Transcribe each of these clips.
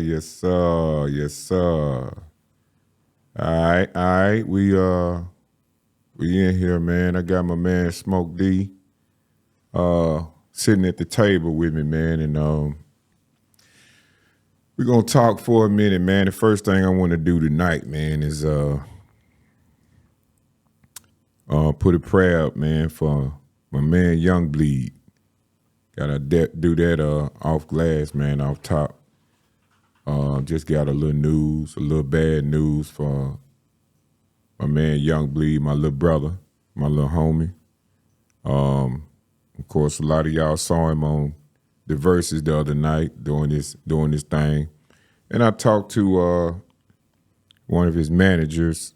Yes, sir. Yes, sir. All right. We in here, man. I got my man Smoke D sitting at the table with me, man, and we're gonna talk for a minute, man. The first thing I want to do tonight, man, is put a prayer up, man, for my man Young Bleed. Gotta do that off glass, man, off top. Just got a little bad news for my man Young Bleed, my little brother, my little homie. Of course, a lot of y'all saw him on the Verses the other night doing this thing. And I talked to one of his managers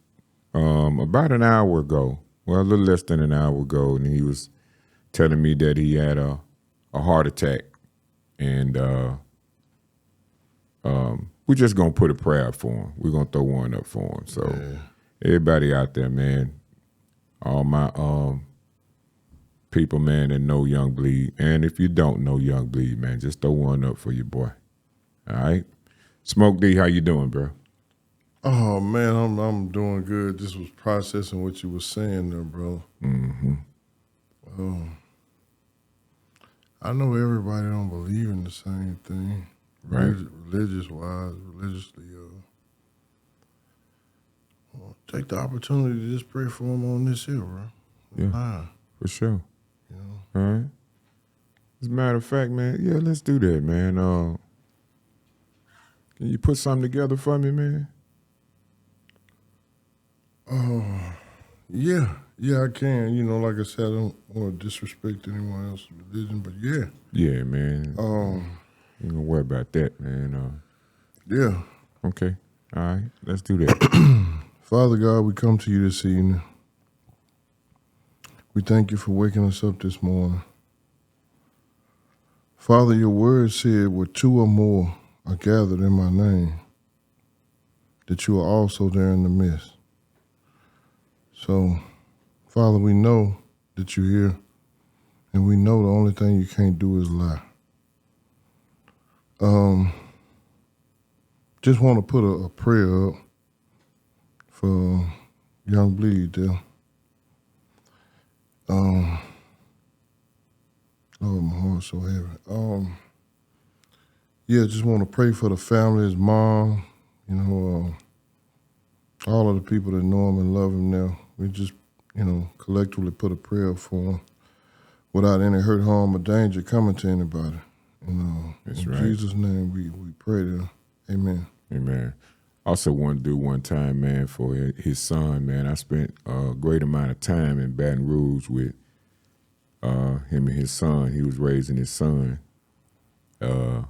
about an hour ago, well, a little less than an hour ago, and he was telling me that he had a heart attack. And we're just going to put a prayer up for him. We're going to throw one up for him. So everybody out there, man, all my people, man, that know Young Bleed. And if you don't know Young Bleed, man, just throw one up for your boy. All right? Smoke D, how you doing, bro? Oh, man, I'm doing good. Just was processing what you were saying there, bro. Mm-hmm. I know everybody don't believe in the same thing, right? Religiously. Take the opportunity to just pray for him on this here, bro. Yeah, for sure. You know? All right. As a matter of fact, man, yeah, let's do that, man. Can you put something together for me, man? Yeah, I can. You know, like I said, I don't want to disrespect anyone else's religion, but yeah. Yeah, man. You don't worry about that, man. Yeah. Okay. All right. Let's do that. Father God, we come to you this evening. We thank you for waking us up this morning. Father, your word said, where two or more are gathered in my name, that you are also there in the midst. So, Father, we know that you're here, and we know the only thing you can't do is lie. Just want to put a prayer up for Young Bleed there. Lord, my heart's so heavy. Just want to pray for the family, his mom, all of the people that know him and love him now. We just, collectively put a prayer for him without any hurt, harm, or danger coming to anybody. That's in right. Jesus' name we pray there. Amen. Amen. Also want to do one time, man, for his son, man. I spent a great amount of time in Baton Rouge with him and his son. He was raising his son. I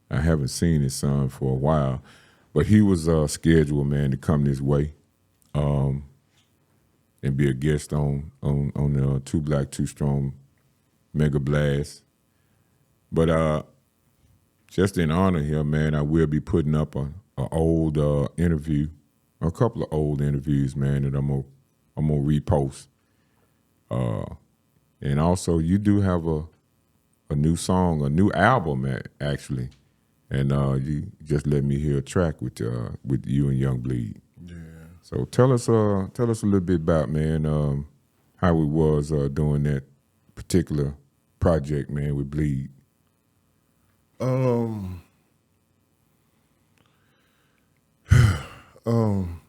haven't seen his son for a while, but he was scheduled, man, to come this way and be a guest on the Too Black, Too Strong Mega Blast. But just in honor of him, man, I will be putting up an old interview, a couple of old interviews, man, that I'm gonna repost. And also, you do have a new song, a new album, actually, and you just let me hear a track with you and Young Bleed. Yeah. So tell us a little bit about, man, how we was doing that particular project, man, with Bleed.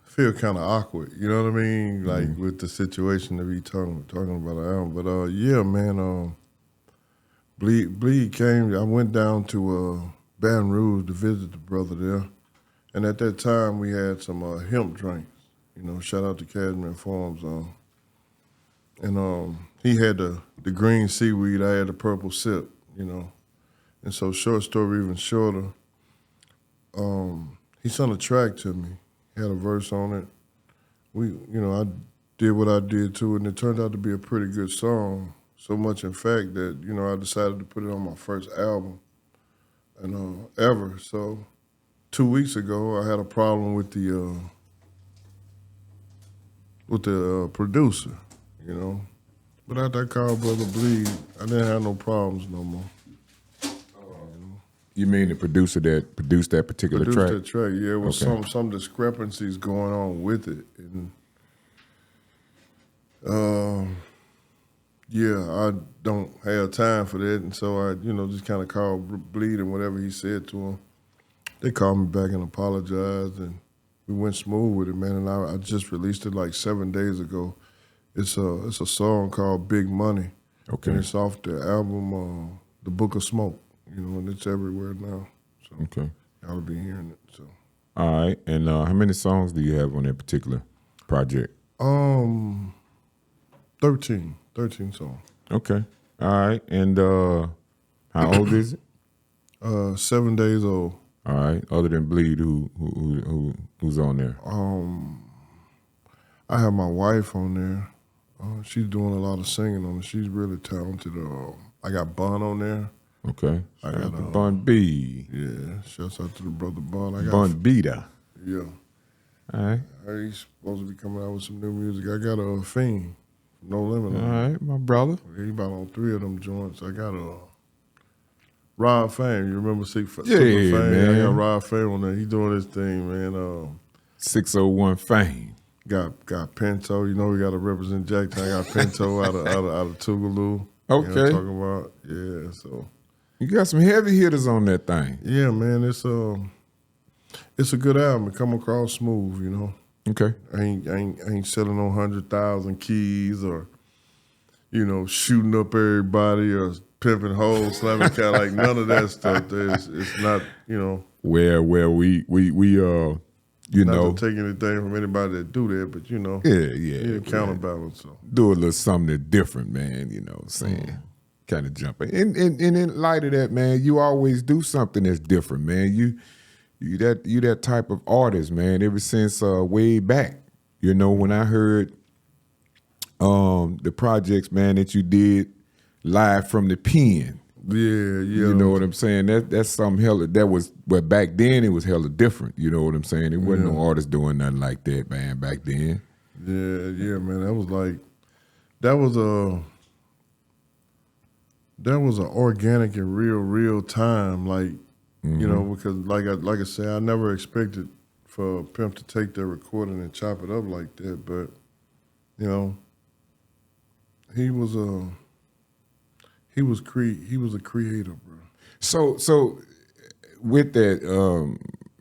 Feel kind of awkward, you know what I mean? Like with the situation that we talking about the album. But yeah, man, Bleed came. I went down to Baton Rouge to visit the brother there, and at that time we had some hemp drinks. Shout out to Cashmere Farms. And he had the green seaweed. I had the purple sip. And so short story even shorter. He sent a track to me. He had a verse on it. I did what I did to it, and it turned out to be a pretty good song. So much, in fact, that I decided to put it on my first album, and ever. So 2 weeks ago, I had a problem with the producer, But after I called Brother Bleed, I didn't have no problems no more. You mean the producer that produced that particular Produced track? that track, yeah. It was Okay. some discrepancies going on with it, and yeah, I don't have time for that, and so I, just kind of called Bleed and whatever he said to him. They called me back and apologized, and we went smooth with it, man. And I just released it like 7 days ago. It's a song called Big Money, Okay. and it's off the album The Book of Smoke, and it's everywhere now. So Okay. y'all will be hearing it. So All right. And how many songs do you have on that particular project? 13 songs. Okay. All right. And how old is it? 7 days old. All right. Other than Bleed, who's on there? I have my wife on there. She's doing a lot of singing on it. She's really talented. I got Bun on there. Okay. I Shout out got to Bun B. Yeah, shouts out to the brother Bun. I got Bun Beta. Yeah. All right. He's supposed to be coming out with some new music. I got a Fiend, No Limit All on it. right, my brother. He about on 3 of them joints. I got a Rod Fame. You remember Super Yeah, Fame? man. I got Rod Fame on there. He doing his thing, man. 601 Fame. Got Pinto. We got to represent Jacktown. I got Pinto out of Tougaloo. Okay. You know what I'm talking about? Yeah, so. You got some heavy hitters on that thing. Yeah, man, it's a good album. It come across smooth, Okay. I ain't selling no 100,000 keys or, shooting up everybody or pimping hoes, slamming cat, like none of that stuff. It's not, Where we not to take anything from anybody that do that, but yeah, counterbalance. So. do a little something that's different, man. You know what I'm saying? Kind of jumping. And in light of that, man, you always do something that's different, man. You that type of artist, man. Ever since way back, when I heard the projects, man, that you did live from the pen. Yeah. You know what I'm saying? That's something hella but back then it was hella different. You know what I'm saying? There wasn't no artist doing nothing like that, man, back then. Yeah, man. That was an organic and real time, because like I said, I never expected for Pimp to take their recording and chop it up like that, but he was a creator, bro. So with that,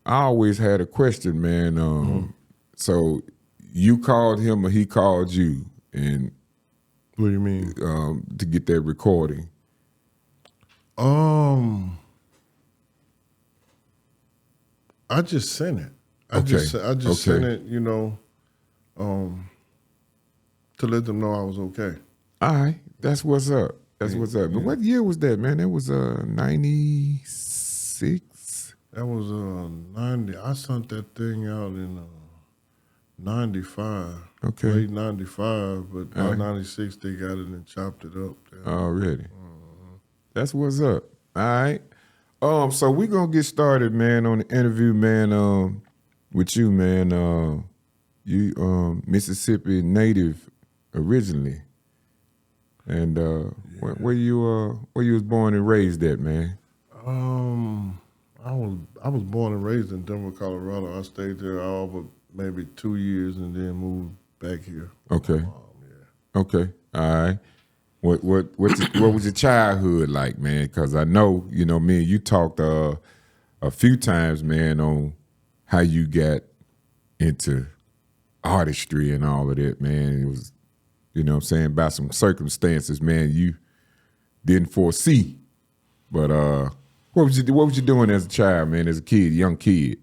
I always had a question, man. So you called him or he called you, and What do you mean? to get that recording? I just sent it. I Okay. just sent it, to let them know I was okay. All right, that's what's up. That's what's up. But what year was that, man? That was 96. That was 90. I sent that thing out in 95. Okay. Late 95, but by 96 they got it and chopped it up. Already. That's what's up. All right. So we're gonna get started, man, on the interview, man, with you, man. You Mississippi native originally. And where you was born and raised at, man? I was born and raised in Denver, Colorado. I stayed there all but maybe 2 years and then moved back here. Okay. Okay. All right. What was your childhood like, man? Because I know, me and you talked a few times, man, on how you got into artistry and all of that, man. It was, what I'm saying, about some circumstances, man, you didn't foresee. But what was you doing as a child, man, as a kid, young kid?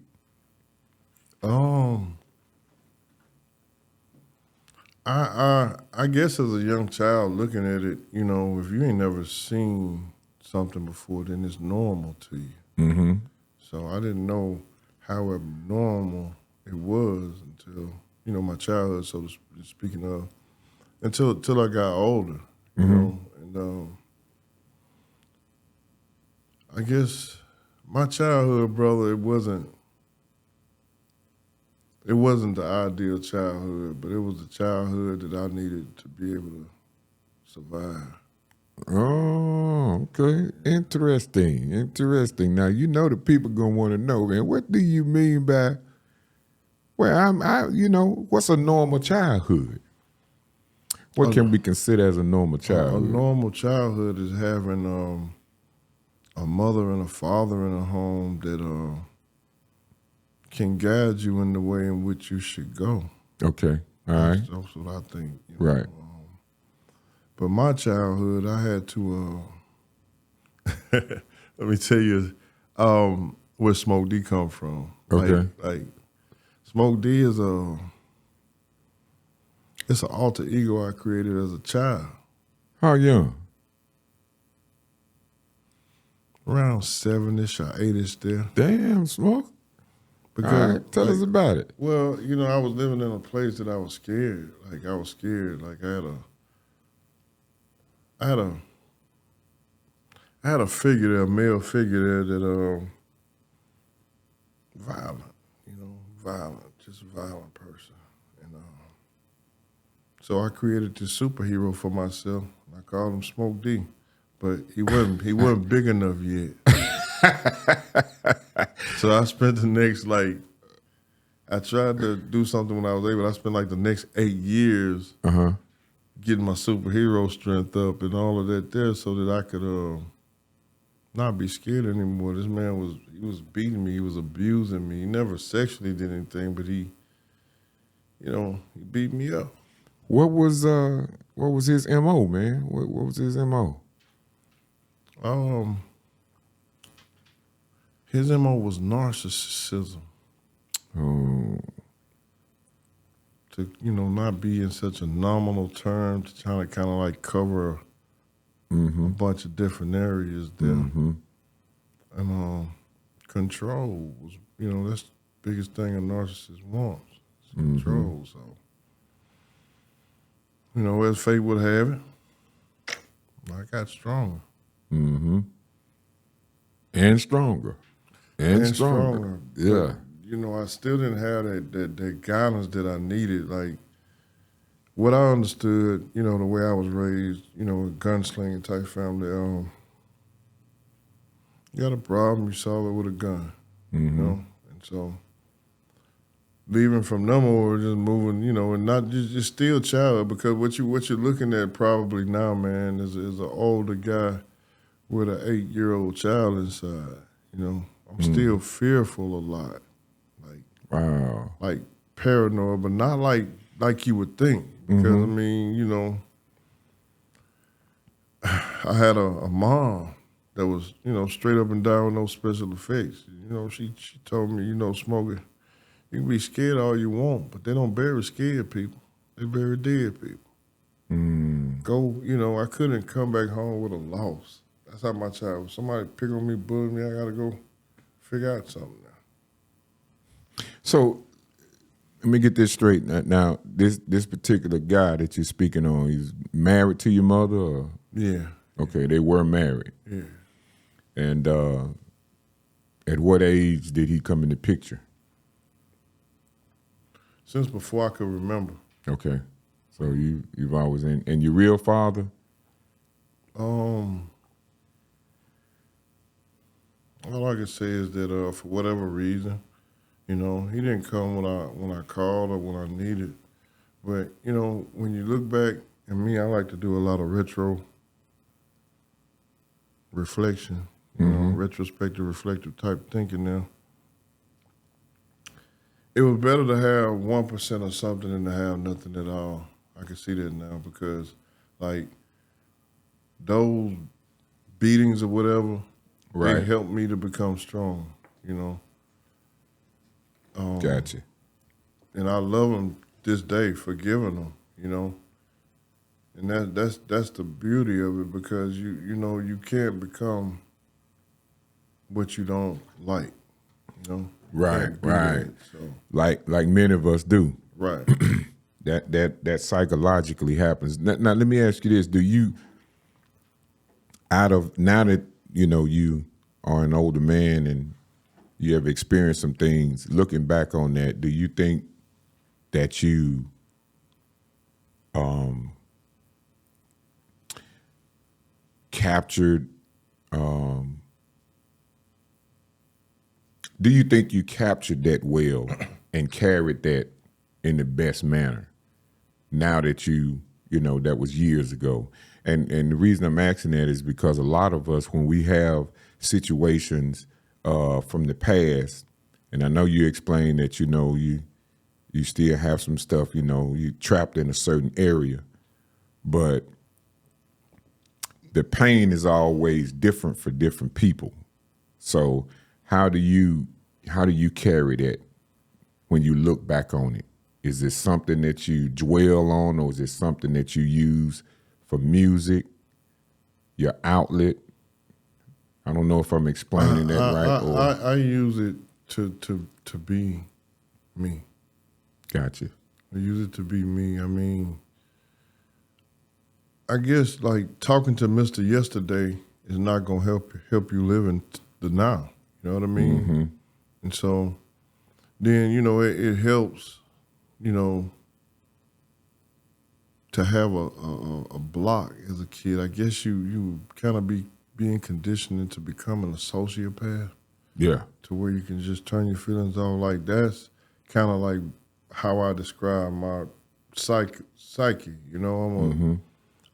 I guess as a young child looking at it, if you ain't never seen something before, then it's normal to you. Mm-hmm. So I didn't know how abnormal it was until, my childhood, so to speaking of, until I got older, you know. And I guess my childhood, brother, it wasn't the ideal childhood, but it was the childhood that I needed to be able to survive. Oh, okay. Interesting. Interesting. Now you know the people gonna want to know, man. What do you mean by? Well, what's a normal childhood? What can we consider as a normal A childhood? normal childhood is having a mother and a father in a home that can guide you in the way in which you should go. Okay. All right. That's what I think. Right. But my childhood, I had to. Let me tell you where Smoke D come from. Okay. Like Smoke D is it's an alter ego I created as a child. How young? Around 7-ish or 8-ish there. Damn, Smoke. Because, all right, tell us about it. Well, I was living in a place that I was scared. Like I was scared. Like I had a figure there, a male figure there that violent, just a violent person. And so I created this superhero for myself. I called him Smoke D. But he wasn't big enough yet. So I spent the next I tried to do something when I was able. I spent the next 8 years getting my superhero strength up and all of that there so that I could not be scared anymore. This man was beating me, he was abusing me. He never sexually did anything, but he beat me up. What was his MO, man? What was his MO? His MO was narcissism. Oh. To not be in such a nominal term, to try to kind of cover a bunch of different areas there. And control was, that's the biggest thing a narcissist wants. It's control. So, as fate would have it, I got stronger. And stronger. And stronger. Yeah. But, I still didn't have that guidance that I needed. Like, what I understood, the way I was raised, a gunslinging type family, you got a problem, you solve it with a gun, And so, leaving from them or just moving, and not just still child, because what you're looking at probably now, man, is an older guy with an 8-year-old child inside. I'm still fearful a lot, wow, paranoid, but not like you would think. Because I had a mom that was straight up and down with no special effects. She told me, Smoker, you can be scared all you want, but they don't bury scared people. They bury dead people. Go, I couldn't come back home with a loss. That's how my child was. Somebody pick on me, bully me, I gotta go figure out something now. So let me get this straight. Now this particular guy that you're speaking on, he's married to your mother? Or? Yeah. Okay, they were married. Yeah. And at what age did he come in the picture? Since before I could remember. Okay. So you've always and your real father? All I can say is that for whatever reason, he didn't come when I called or when I needed. But when you look back, and me, I like to do a lot of retro reflection, retrospective, reflective type thinking now. It was better to have 1% of something than to have nothing at all. I can see that now because, those beatings or whatever, they helped me to become strong, Gotcha. And I love them this day for giving them, And that's the beauty of it because you can't become what you don't like, Right. So. Like many of us do. Right. that psychologically happens. Now let me ask you this: do you, now that you are an older man and you have experienced some things, looking back on that, do you think that you captured, do you think you captured that well and carried that in the best manner now that you know, that was years ago? And the reason I'm asking that is because a lot of us, when we have situations from the past, and I know you explained that, you know, you still have some stuff, you know, you trapped in a certain area, but the pain is always different for different people. So how do you carry that when you look back on it? Is it something that you dwell on, or is it something that you use for music, your outlet? I don't know if I'm explaining that right. I use it to be me. Gotcha. I use it to be me. I mean, I guess like talking to Mr. Yesterday is not gonna help you live in the now. You know what I mean? Mm-hmm. And so then, you know, it helps, you know, to have a block as a kid. I guess you kind of being conditioned into becoming a sociopath. Yeah. To where you can just turn your feelings off. Like that's kind of like how I describe my psyche. You know,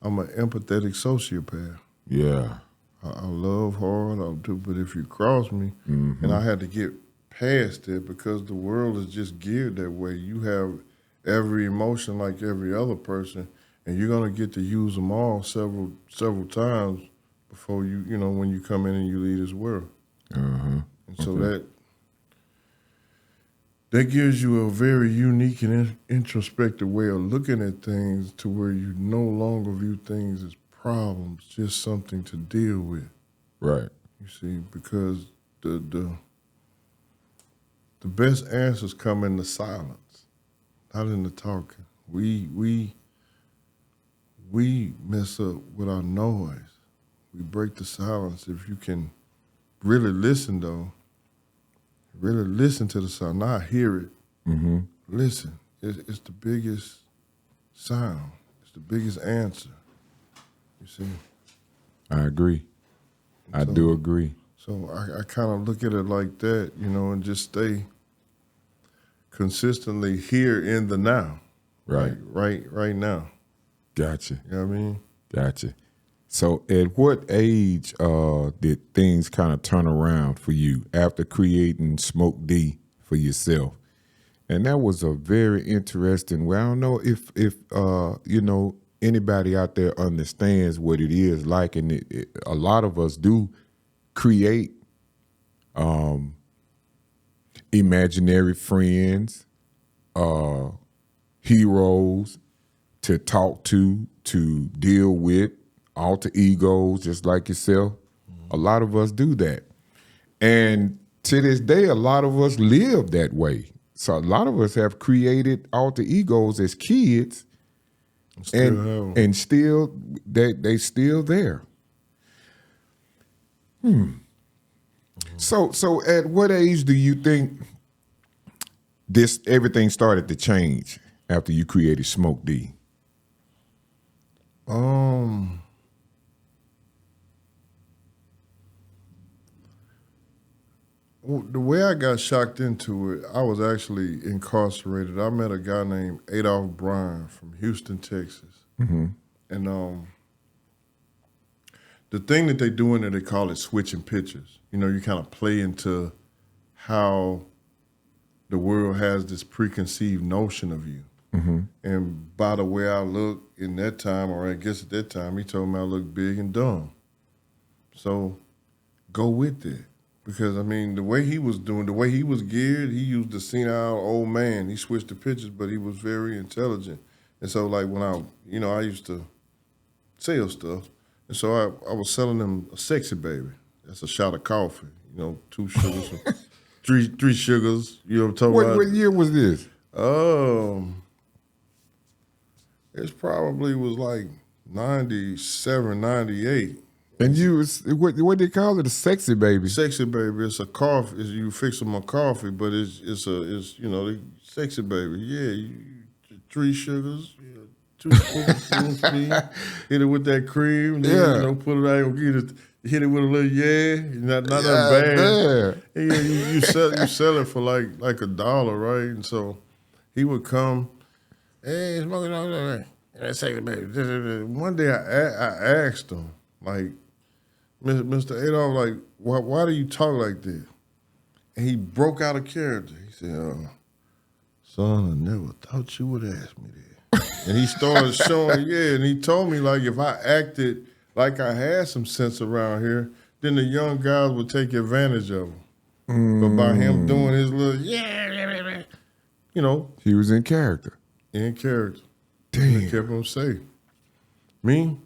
I'm an empathetic sociopath. Yeah. I love hard, I do, but if you cross me, and I had to get past it because the world is just geared that way. You have every emotion like every other person, and you're gonna get to use them all several times before you know, when you come in and you leave this world. And so that gives you a very unique and introspective way of looking at things, to where you no longer view things as problems, just something to deal with. Right. You see, because the best answers come in the silence, not in the talking. We mess up with our noise. We break the silence. If you can really listen, though, really listen to the sound, not hear it. Listen. It's the biggest sound. It's the biggest answer. You see? I agree. I do agree. So I kind of look at it like that, you know, and just stay consistently here in the now. Right. Right now. Gotcha. You know what I mean? Gotcha. So at what age did things kind of turn around for you after creating Smoke D for yourself? And that was a very interesting way. I don't know if you know, anybody out there understands what it is like, and a lot of us do create imaginary friends, heroes to talk to deal with, alter egos, just like yourself. A lot of us do that. And to this day, a lot of us live that way. So a lot of us have created alter egos as kids, and still they still there. So at what age do you think everything started to change after you created Smoke D? The way I got shocked into it, I was actually incarcerated. I met a guy named Adolph Bryan from Houston, Texas. And the thing that they do in there, they call it switching pictures. You know, you kind of play into how the world has this preconceived notion of you. And by the way I look in that time, or I guess at that time, he told me I look big and dumb. So go with it. Because, I mean, the way he was doing, the way he was geared, he used the senile old man. He switched the pictures, but he was very intelligent. And so, like, when I used to sell stuff. And so I was selling them a sexy baby. That's a shot of coffee, you know, 2 sugars, three sugars. You know what I'm talking about? What year was this? It probably was like 97, 98. And you was what they call it, a sexy baby? Sexy baby. It's a coffee. You fix them a coffee, but it's you know, the sexy baby. Yeah, 3 sugars, 2 spoon speed. Hit it with that cream. Then, put it out. Hit it with a little not that bad. Yeah, you sell it for like $1, right? And so he would come, hey, smoking on that. One day I asked him, like, Mr. Adolph, like, why do you talk like this? And he broke out of character. He said, son, I never thought you would ask me that. And he started showing, and he told me, like, if I acted like I had some sense around here, then the young guys would take advantage of him. But by him doing his little, he was in character. In character. Damn. It kept him safe. Me?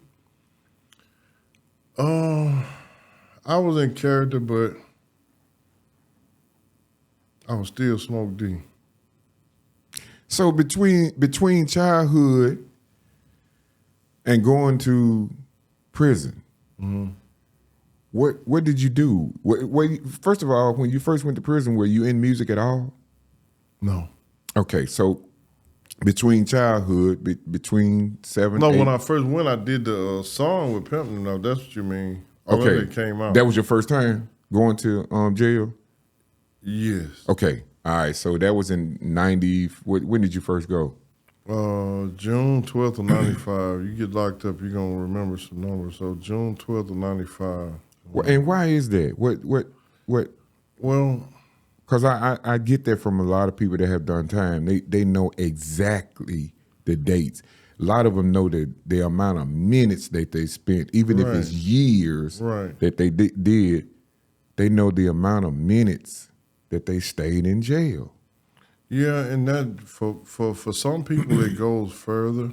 I was in character, but I was still Smoke D. So between childhood and going to prison, what did you do? First of all, when you first went to prison, were you in music at all? No. Okay, so between childhood, between 7, No, 8, when I first went, I did the song with Pimp. No, that's what you mean. Okay, it came out. That was your first time going to jail? Yes. Okay, all right. So that was in 90. When did you first go? June 12th of 95. You get locked up, you're going to remember some numbers. So June 12th of 95. And why is that? What? Well, because I get that from a lot of people that have done time. They know exactly the dates. A lot of them know the amount of minutes that they spent, even if it's years that they did. They know the amount of minutes that they stayed in jail. Yeah, and that for some people it goes further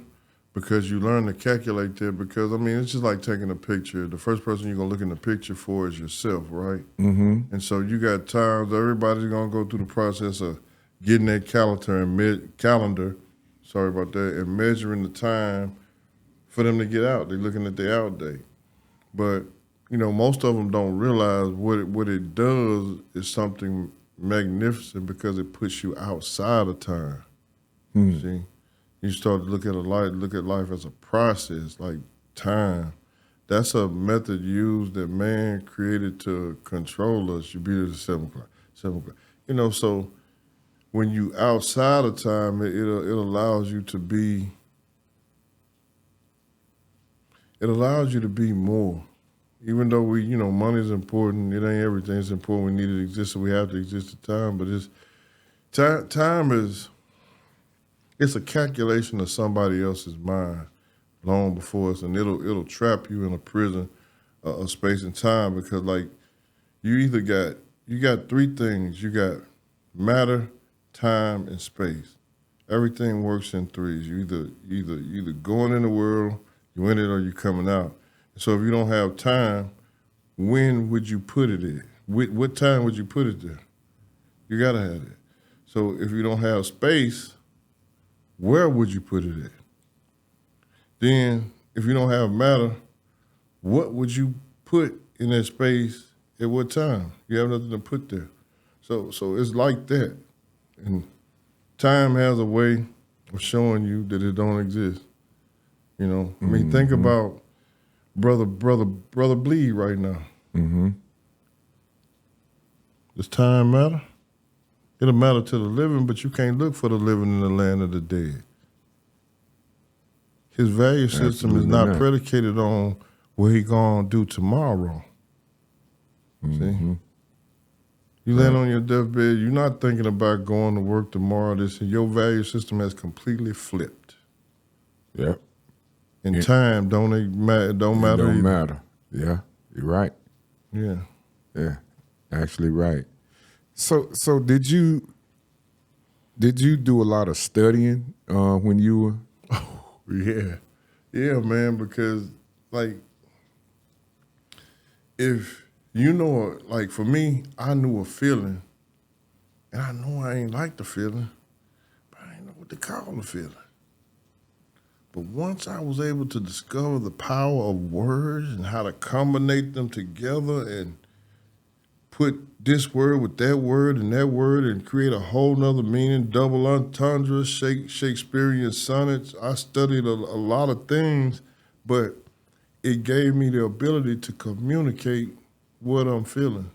because you learn to calculate that. Because I mean, it's just like taking a picture. The first person you're gonna look in the picture for is yourself, right? Mm-hmm. And so you got times everybody's gonna go through the process of getting that calendar. Sorry about that, and measuring the time for them to get out. They're looking at the out date, but most of them don't realize what it does is something magnificent because it puts you outside of time. See, you start to look at life as a process, like time. That's a method used that man created to control us. You be there at 7 o'clock, 7 o'clock. So when you outside of time, it allows you to be. It allows you to be more. Even though money is important, it ain't everything. It's important. We need to exist, so we have to exist at time. But time is a calculation of somebody else's mind long before us, and it'll trap you in a prison of space and time because like you got 3 things. You got matter, time, and space. Everything works in 3s. You either going in the world, you in it, or you coming out. So if you don't have time, when would you put it in? What time would you put it there? You gotta have it. So if you don't have space, where would you put it at? Then if you don't have matter, what would you put in that space at what time? You have nothing to put there. So it's like that. And time has a way of showing you that it don't exist. I mean, think about brother bleed right now. Mm-hmm. Does time matter? It'll matter to the living, but you can't look for the living in the land of the dead. His value system is not predicated on what he gonna do tomorrow. Mm-hmm. See? You land on your deathbed, you're not thinking about going to work tomorrow. Your value system has completely flipped. Yep. And time don't matter. Don't matter. Yeah, you're right. Yeah. Yeah, actually right. So did you do a lot of studying when you were? Oh, yeah, man. Because like, if like for me, I knew a feeling, and I know I ain't like the feeling, but I ain't know what to call the feeling. But once I was able to discover the power of words and how to combine them together and put this word with that word and create a whole nother meaning, double entendre, Shakespearean sonnets. I studied a lot of things, but it gave me the ability to communicate what I'm feeling.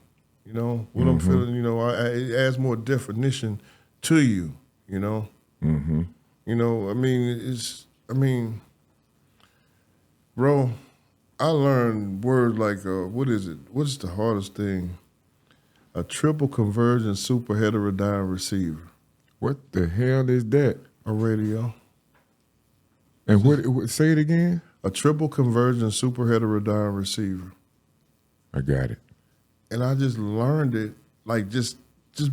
You know, what I'm feeling, you know, it adds more definition to you, you know. You know, I mean, bro, I learned words like, what is it? What's the hardest thing? A triple convergent super heterodyne receiver. What the hell is that? A radio. And what say it again? A triple convergent super heterodyne receiver. I got it. And I just learned it, like just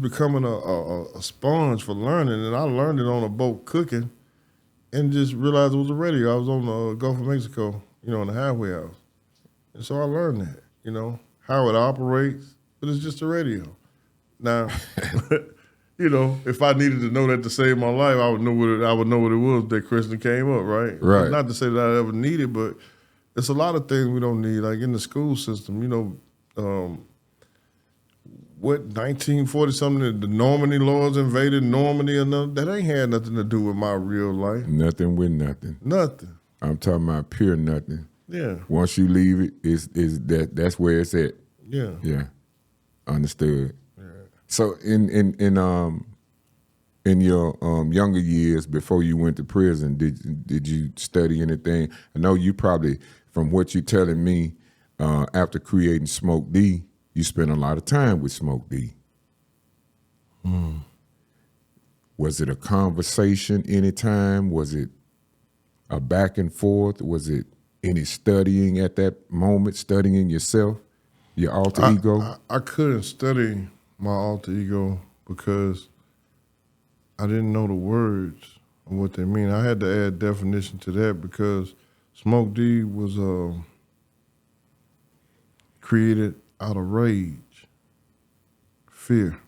becoming a sponge for learning. And I learned it on a boat cooking and just realized it was a radio. I was on the Gulf of Mexico, you know, in the halfway house. And so I learned that, you know, how it operates, but it's just a radio. Now, you know, if I needed to know that to save my life, I would know what it was that Kristen came up, right? Right. Not to say that I ever needed, but it's a lot of things we don't need, like in the school system, you know, 1940 something, the Normandy laws invaded Normandy, and that ain't had nothing to do with my real life. Nothing with nothing. Nothing. I'm talking about pure nothing. Yeah. Once you leave it, that's where it's at. Yeah. Yeah. Understood. Yeah. So in your younger years before you went to prison, did you study anything? I know you probably, from what you're telling me, after creating Smoke D, you spent a lot of time with Smoke D. Was it a conversation anytime? Was it a back and forth? Was it any studying at that moment, studying yourself, your alter ego? I couldn't study my alter ego because I didn't know the words of what they mean. I had to add definition to that because Smoke D was created out of rage, fear,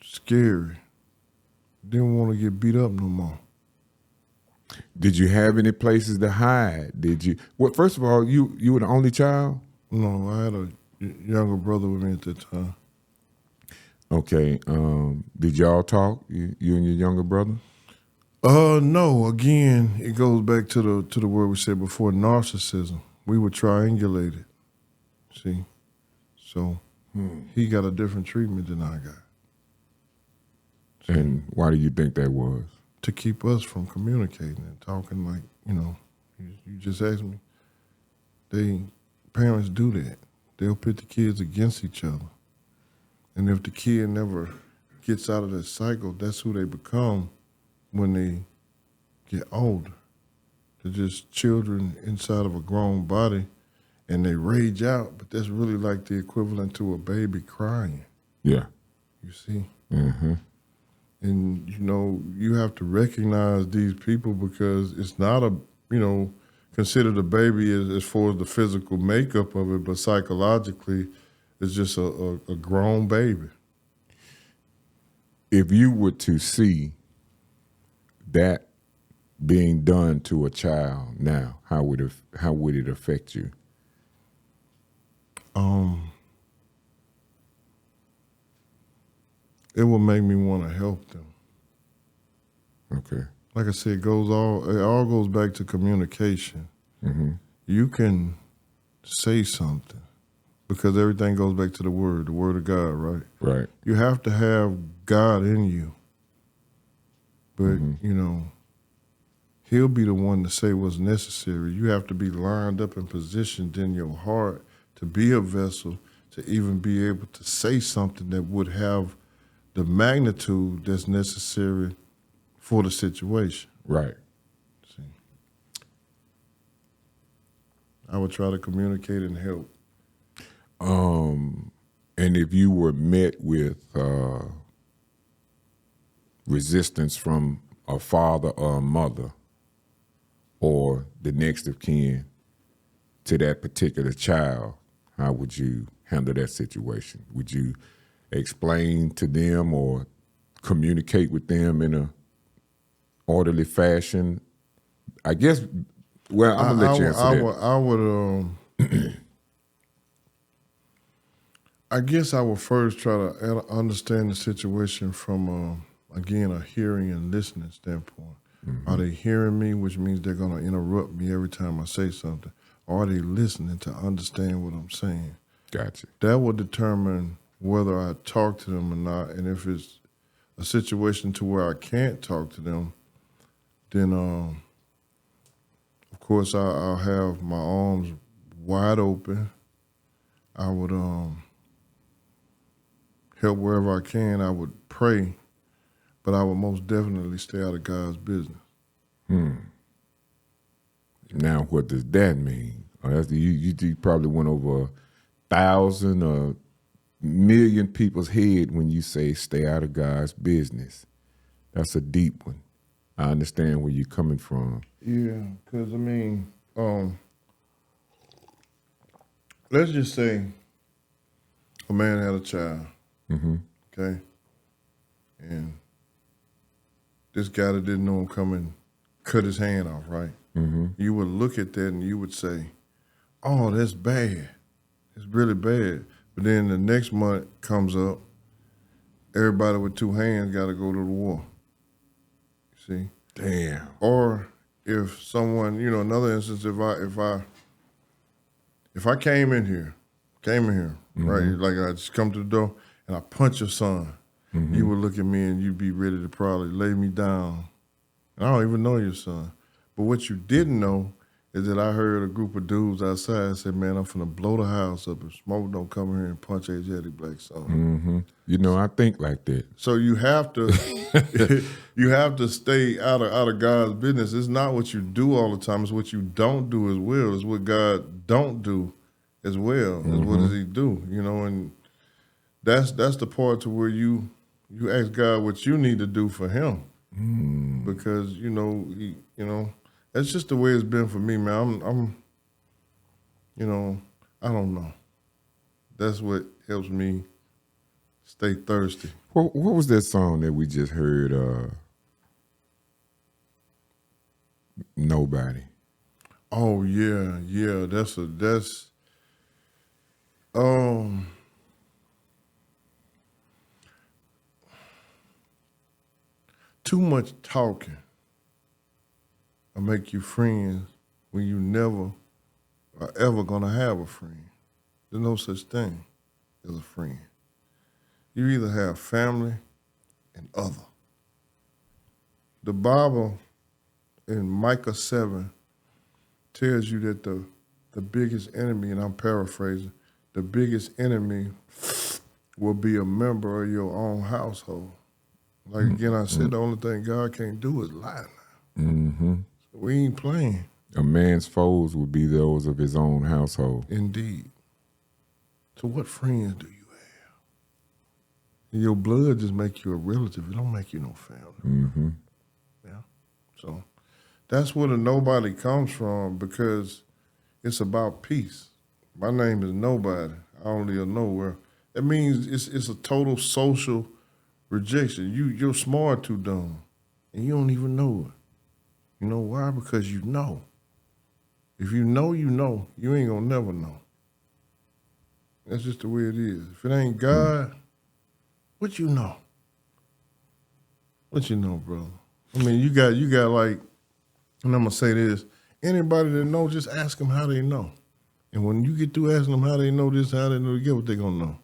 scary. Didn't want to get beat up no more. Did you have any places to hide? Did you? Well, first of all, you were the only child? No, I had a younger brother with me at that time. Okay. Did y'all talk? You and your younger brother? No. Again, it goes back to the word we said before, narcissism. We were triangulated. See, so he got a different treatment than I got. And why do you think that was? To keep us from communicating and talking like, you know, you just asked me. Parents do that. They'll pit the kids against each other. And if the kid never gets out of that cycle, that's who they become when they get older. They're just children inside of a grown body, and they rage out, but that's really like the equivalent to a baby crying. Yeah. You see? Mm-hmm. And, you know, you have to recognize these people because it's not considered a baby as far as the physical makeup of it, but psychologically, it's just a grown baby. If you were to see that being done to a child now, how would it affect you? It will make me want to help them. Okay. Like I said, it all goes back to communication. Mm-hmm. You can say something because everything goes back to the word of God, right? Right. You have to have God in you. But, you know, he'll be the one to say what's necessary. You have to be lined up and positioned in your heart to be a vessel, to even be able to say something that would have the magnitude that's necessary for the situation. Right. See, I would try to communicate and help. And if you were met with resistance from a father or a mother or the next of kin to that particular child, how would you handle that situation? Would you explain to them or communicate with them in a orderly fashion? I guess, well, I'm going to let you answer that. I would I guess I would first try to understand the situation from, again, a hearing and listening standpoint. Are they hearing me, which means they're going to interrupt me every time I say something? Or are they listening to understand what I'm saying? Gotcha. That will determine whether I talk to them or not. And if it's a situation to where I can't talk to them, then, of course, I'll have my arms wide open. I would help wherever I can. I would pray, but I would most definitely stay out of God's business. Now, what does that mean? You probably went over 1,000 or million people's head when you say stay out of God's business. That's a deep one. I understand where you're coming from. Yeah, because, I mean, let's just say a man had a child, okay? And this guy that didn't know him come and cut his hand off, right? You would look at that and you would say, oh, that's bad. It's really bad. But then the next month comes up, everybody with two hands got to go to the war. You see? Damn. Or if someone, another instance, if I came in here, right? Like I just come to the door and I punch your son, you would look at me and you'd be ready to probably lay me down. And I don't even know your son. But what you didn't know is that I heard a group of dudes outside say, man, I'm finna blow the house up if Smoke don't come here and punch Asiatic Black son. I think like that. So you have to stay out of God's business. It's not what you do all the time, it's what you don't do as well. It's what God don't do as well. Is what does he do? And that's the part to where you ask God what you need to do for him. Because, that's just the way it's been for me, man. I'm I don't know. That's what helps me stay thirsty. What was that song that we just heard? Nobody. Oh yeah. That's too much talking will make you friends when you never are ever gonna have a friend. There's no such thing as a friend. You either have family and other. The Bible in Micah 7 tells you that the biggest enemy, and I'm paraphrasing, the biggest enemy will be a member of your own household. Like again, I said, the only thing God can't do is lie now. So we ain't playing. A man's foes will be those of his own household. Indeed. So what friends do you have? Your blood just make you a relative. It don't make you no family. Yeah. So that's where the nobody comes from, because it's about peace. My name is Nobody. I don't live nowhere. That means it's a total social rejection. You're smart too dumb, and you don't even know it. You know why? Because you know. If you know, you know. You ain't gonna never know. That's just the way it is. If it ain't God, what you know? What you know, brother? I mean, you got like, and I'm gonna say this: anybody that know, just ask them how they know. And when you get through asking them how they know this, how they know, get what they gonna know.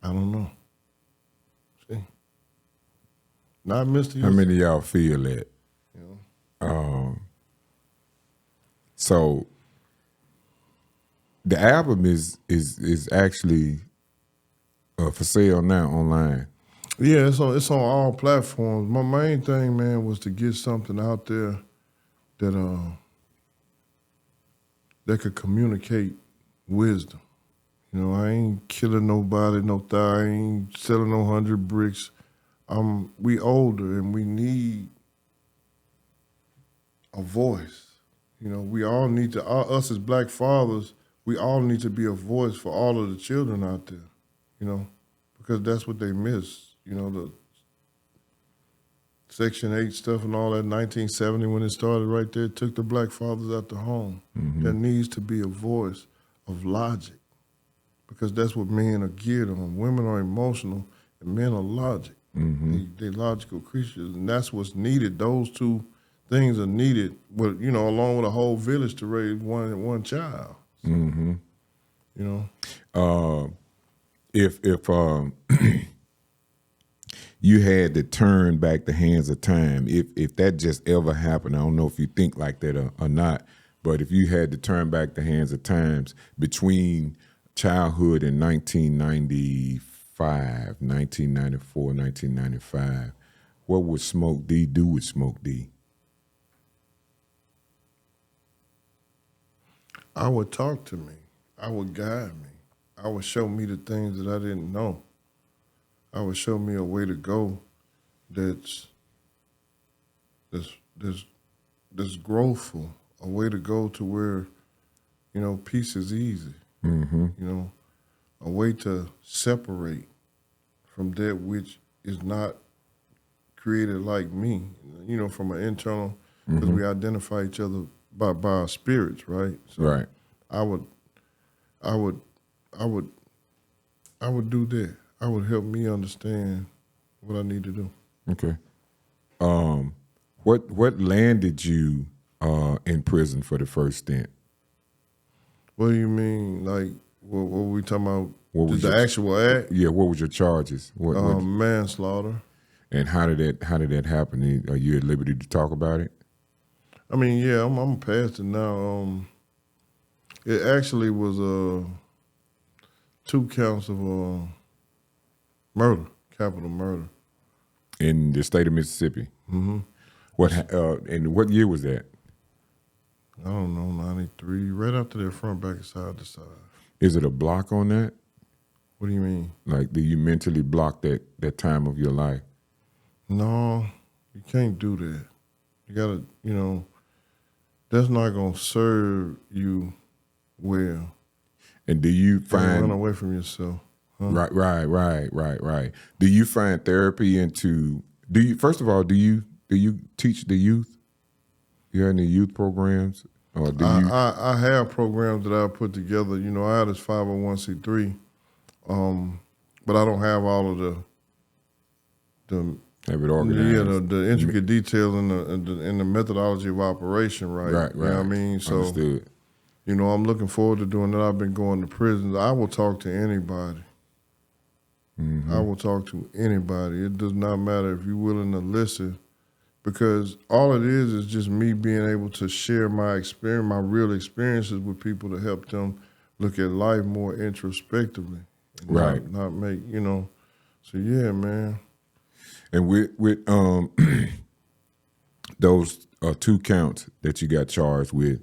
I don't know. See, not Mr. How many of y'all feel that? So the album is actually for sale now online. Yeah, it's on all platforms. My main thing, man, was to get something out there that could communicate wisdom. I ain't killing nobody, I ain't selling no 100 bricks. We older and we need a voice. We all need to, us as black fathers, we all need to be a voice for all of the children out there, because that's what they miss. The Section 8 stuff and all that, 1970 when it started right there, took the black fathers out the home. There needs to be a voice of logic, because that's what men are geared on. Women are emotional, and men are logic. They're logical creatures, and that's what's needed. Those two things are needed, but along with a whole village to raise one child. So, If you had to turn back the hands of time, if that just ever happened, I don't know if you think like that or not, but if you had to turn back the hands of times between childhood in 1995, 1994, 1995, what would Smoke D do with Smoke D? I would talk to me. I would guide me. I would show me the things that I didn't know. I would show me a way to go that's growthful, a way to go to where, peace is easy. A way to separate from that which is not created like me, from an internal, because we identify each other by our spirits, right? So Right. I would do that. I would help me understand what I need to do. Okay. What landed you in prison for the first stint? What do you mean? Like, what were we talking about? What was the actual act? Yeah. What was your charges? What Manslaughter. and how did that happen? Are you at liberty to talk about it? I mean, yeah, I'm past it now. It actually was 2 counts of murder, capital murder. In the state of Mississippi. And what year was that? I don't know, 93, right after that, front, back, and side to side. Is it a block on that? What do you mean? Like, do you mentally block that time of your life? No, you can't do that. You gotta, that's not gonna serve you well. And do you find run away from yourself? Huh? Right. Do you find therapy first of all, do you teach the youth? You have any youth programs? Or do you? I have programs that I put together. I had this 501c3, but I don't have all of the have it organized. the intricate details and the methodology of operation, right? Right. You know what I mean? So, understood. I'm looking forward to doing that. I've been going to prisons. I will talk to anybody. I will talk to anybody. It does not matter if you're willing to listen, because all it is just me being able to share my experience, my real experiences with people to help them look at life more introspectively. Right. Not make, So, yeah, man. And with those 2 counts that you got charged with,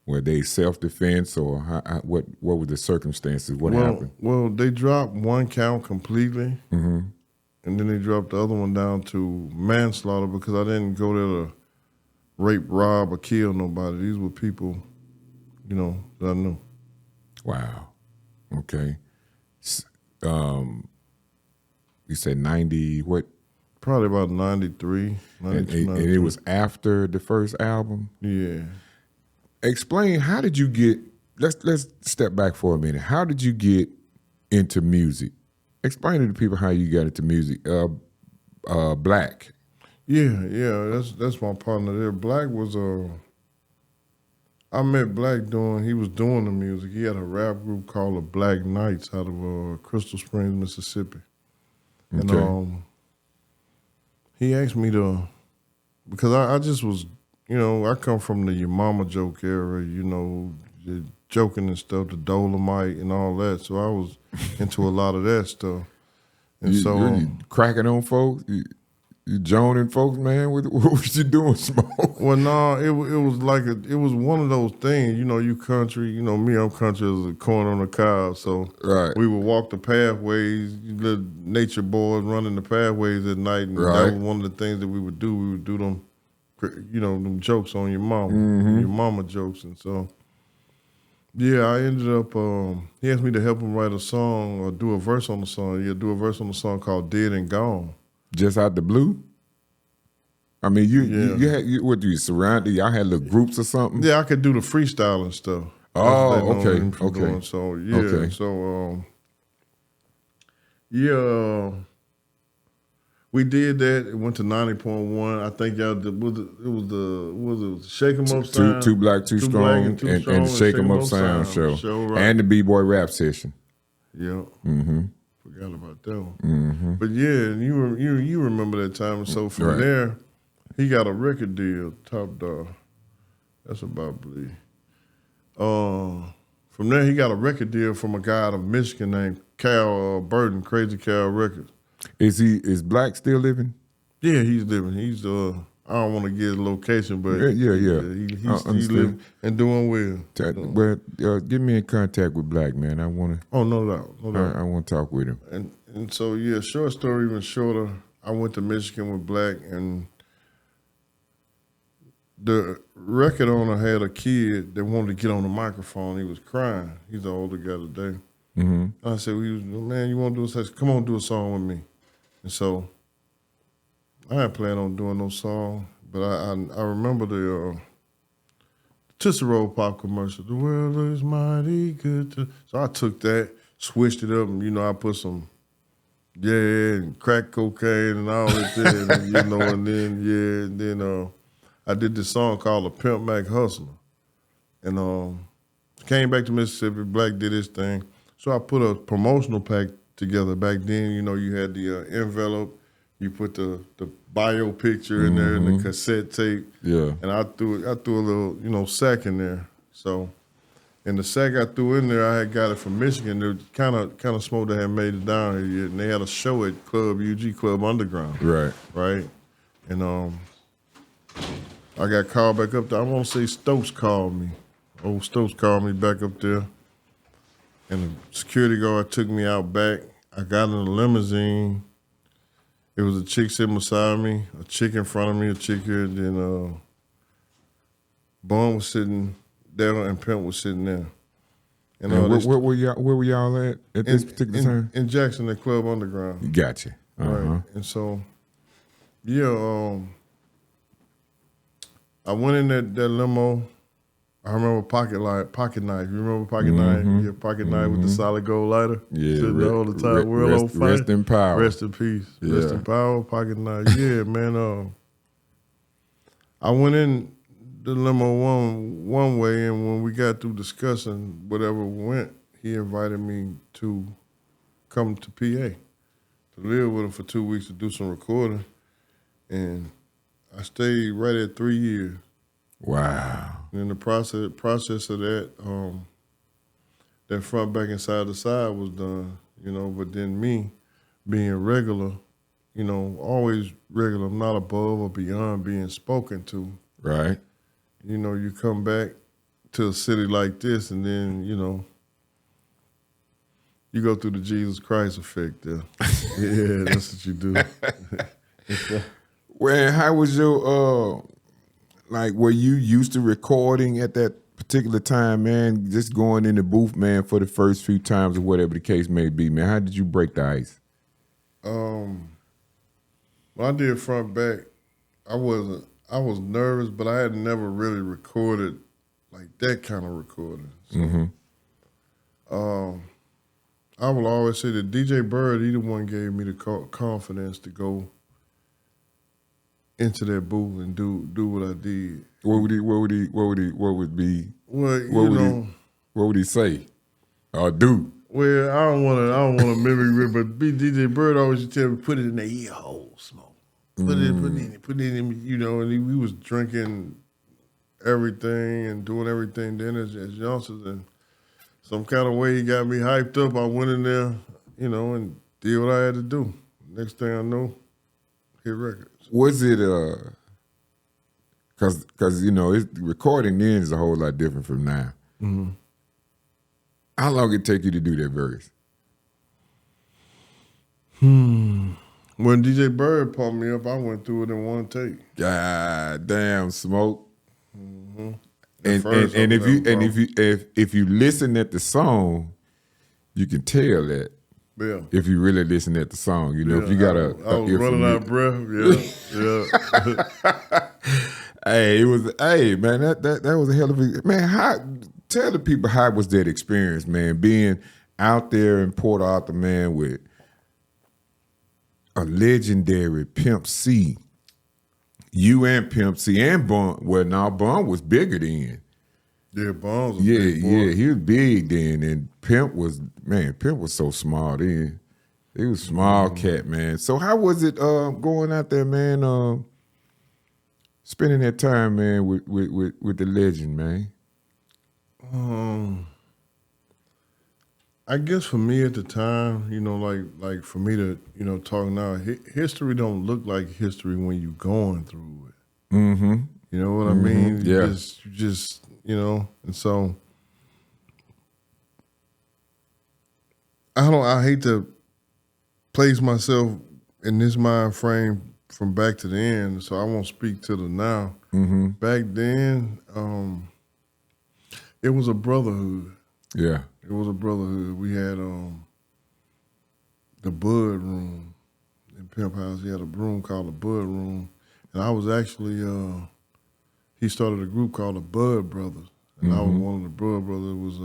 were they self-defense or what were the circumstances? What happened? Well, they dropped 1 count completely, and then they dropped the other one down to manslaughter, because I didn't go there to rape, rob, or kill nobody. These were people, that I knew. Wow. Okay. You said 90, what? Probably about 93, 92, and it was after the first album? Yeah. Explain, how did you get, let's step back for a minute. How did you get into music? Explain to the people how you got into music. Blakk. Yeah, that's my partner there. Blakk was I met Blakk he was doing the music. He had a rap group called the Black Knights out of Crystal Springs, Mississippi. Okay. And he asked me because I just was, I come from the your mama joke era, the joking and stuff, the Dolomite and all that. So I was into a lot of that stuff. And you cracking on folks? You joning folks, man? What was you doing, Smoke? Well, no, it was like it was one of those things. You country. Me, I'm country as a corn on a cob. So right. We would walk the pathways. The nature boys running the pathways at night, and right. that was one of the things that we would do. We would do them, them jokes on your mama, your mama jokes, and so. Yeah, I ended up. He asked me to help him write a song or do a verse on the song. Yeah, do a verse on the song called "Dead and Gone." Just out the blue? I mean, you had what, you surrounded? Y'all had little groups or something? Yeah, I could do the freestyle and stuff. Oh, That's what they know okay, him from okay. doing. So yeah, Okay. so yeah, we did that. It went to 90.1. I think y'all did, was it Shake 'em Up sound? Too Black, Too Strong, and Too and Strong the Shake 'em Up sound show, right? and the B-Boy rap session. Yeah. Mm-hmm. Forgot about that one. Mm-hmm. But yeah, and you remember that time. So from Right. there, he got a record deal, Top Dog. That's about believe. From there, he got a record deal from a guy out of Michigan named Cal Burton, Crazy Cal Records. Is Blakk still living? Yeah, he's living. He's I don't want to get his location, but Yeah. he's living and doing well. Well, get me in contact with Blakk, man. I want to. Oh, no doubt, no doubt. I want to talk with him. And so yeah, short story even shorter. I went to Michigan with Blakk, and the record owner had a kid that wanted to get on the microphone. He was crying. He's an older guy today. Mm-hmm. I said, man, you want to do a song? Come on, do a song with me. And so I hadn't planned on doing no song, but I remember the Tootsie Roll Pop commercial. The world is mighty good. So I took that, switched it up, and I put some and crack cocaine and all that there, and then I did this song called "A Pimp Mac Hustler," and came back to Mississippi. Blakk did his thing, so I put a promotional pack together. Back then, you had the envelope, you put the bio picture in there and the cassette tape. Yeah, and I threw a little sack in there. So, in the sack I threw in there, I had got it from Michigan. It was kind of smoke that had made it down here yet, and they had a show at Club Underground. Right, and I got called back up there. I want to say Stokes called me. Old Stokes called me back up there. And the security guard took me out back. I got in a limousine. It was a chick sitting beside me, a chick in front of me, a chick here, and then Bun was sitting there and Pimp was sitting there. And where were y'all at this particular time? In Jackson at Club Underground. Gotcha. Uh-huh. Right. And so, yeah, I went in that limo. I remember pocket knife. You remember pocket knife? Yeah, pocket knife with the solid gold lighter. Yeah, sitting there all the time. World on fire. Rest in power. Rest in peace. Yeah. Rest in power. Pocket knife. Yeah, man. I went in the limo one way, and when we got through discussing whatever went, he invited me to come to PA to live with him for 2 weeks to do some recording, and I stayed right at 3 years. Wow. And in the process of that, that front, back, and side to side was done, but then me being regular, always regular, I'm not above or beyond being spoken to. Right. You come back to a city like this and then, you go through the Jesus Christ effect there. Yeah, that's what you do. Well, how was your, were you used to recording at that particular time, man? Just going in the booth, man, for the first few times or whatever the case may be, man. How did you break the ice? When I did front back, I was nervous, but I had never really recorded like that kind of recording. So, I will always say that DJ Bird, he the one gave me the confidence to go into that booth and do what I did. What would he say or do? Well, I don't want to mimic it, but DJ Bird always used to tell me, put it in the ear hole, smoke. Put it in, and we was drinking everything and doing everything then as youngsters, and some kind of way he got me hyped up. I went in there, and did what I had to do. Next thing I know, hit records. Was it because it's recording then is a whole lot different from now. Mm-hmm. How long did it take you to do that verse? When DJ Bird pumped me up, I went through it in one take. God damn, Smoke. Mm-hmm. And if you listen at the song, you can tell that. Yeah. If you really listen at the song, if you got I was running out of breath. Yeah. Hey, man, that was a hell of a man. How tell the people how was that experience, man, being out there in Port Arthur, man, with a legendary Pimp C. You and Pimp C and Bun. Well, now Bun was bigger then. Yeah, Bun was a big boy. Yeah, he was big then, and Pimp was so small then. He was small cat, man. So how was it going out there, man? Spending that time, man, with the legend, man. I guess for me at the time, like for me to, talk now, history don't look like history when you going through it. Mm-hmm. You know what I mean? Yeah. You just, and so I hate to place myself in this mind frame from back to the end, so I won't speak to the now. Mm-hmm. Back then, it was a brotherhood. Yeah. It was a brotherhood. We had the Bud Room in Pimp House. He had a room called the Bud Room. And I was actually, he started a group called the Bud Brothers. And I was one of the Bud Brothers. It was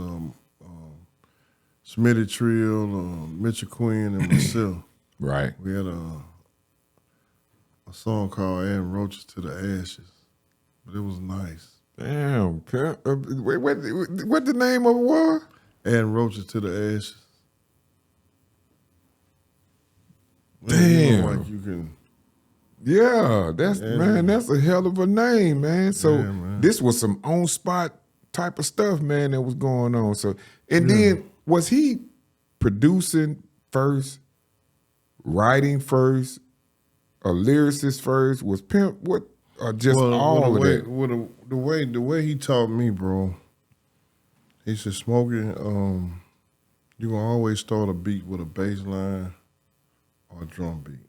Smitty Trill, Mitchell Quinn, and myself. Right. We had a song called Adding Roaches to the Ashes. But it was nice. Damn, Pimp. What the name of it was? Adding Roaches to the Ashes. Damn. Like you can. Yeah, that's a hell of a name, man. So man. This was some on spot type of stuff, man, that was going on. So then was he producing first, writing first, a lyricist first? Was Pimp what? Or just all of that? The way he taught me, bro. He said, smoking, you gonna always start a beat with a bass line or a drum beat.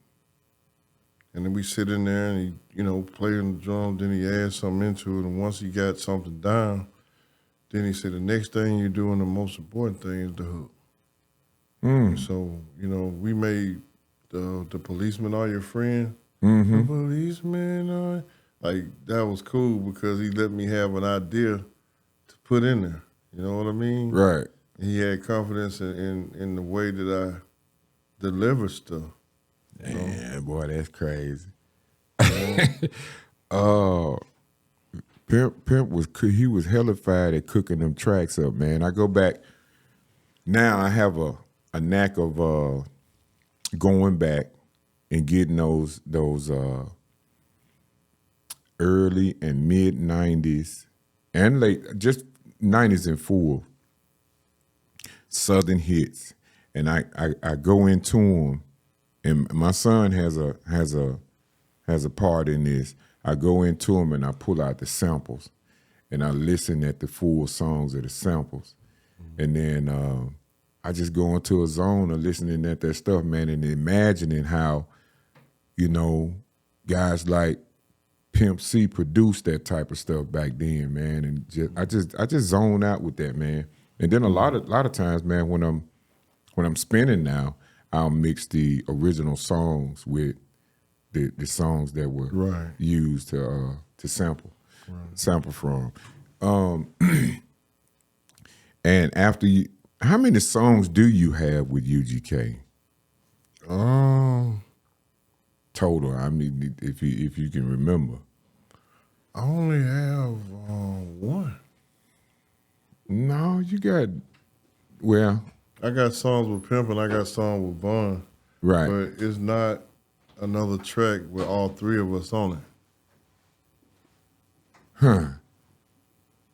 And then we sit in there and he, playing the drum, then he adds something into it. And once he got something down, then he said, the next thing you do and the most important thing is the hook. And so, we made the Policeman Are Your Friend. Mm-hmm. The policeman are... Like, that was cool because he let me have an idea to put in there. You know what I mean? Right. He had confidence in the way that I deliver stuff. Yeah, boy, that's crazy. Pimp was hellified at cooking them tracks up, man. I go back now. I have a knack of going back and getting those early and mid 90s and late, just 90s and full Southern hits, and I go into them, and my son has a part in this. I go into them and I pull out the samples, and I listen at the full songs of the samples, and then I just go into a zone of listening at that stuff, man, and imagining how, guys like Pimp C produced that type of stuff back then, man, and I just zone out with that, man. And then a lot of times, man, when I'm spinning now, I'll mix the original songs with the songs that were used to sample from. And after you, how many songs do you have with UGK? Total. I mean, if you can remember. I only have one. No, you got. Well, I got songs with Pimp and I got songs with Bun. Right. But it's not another track with all three of us on it. Huh.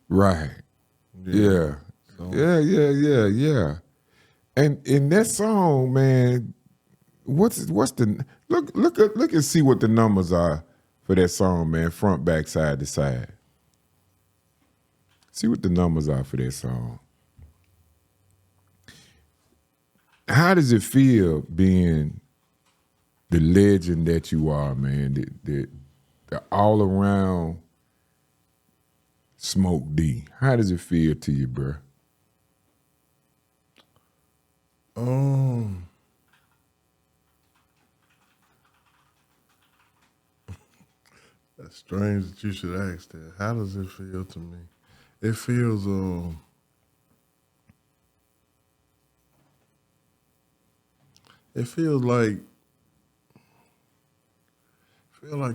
Right. Yeah. So. Yeah. And in that song, man, what's the look and see what the numbers are for that song, man, front, back, side to side. See what the numbers are for that song. How does it feel being the legend that you are, man? The all around Smoke D. How does it feel to you, bro? That's strange that you should ask that. How does it feel to me? It feels It feels like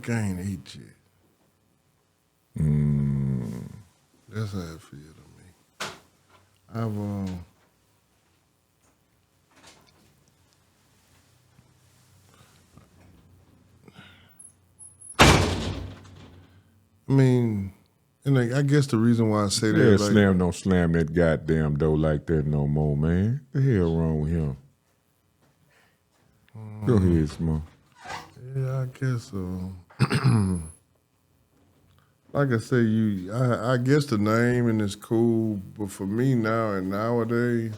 I ain't ate yet. That's how it feels to me. I mean, and like, I guess the reason why I say that, Yeah, like, Slam don't slam that goddamn door like that no more, man. The hell wrong with him? Go ahead, Smoke. yeah, I guess so. Like I say, I guess the naming is cool, but for me now and nowadays,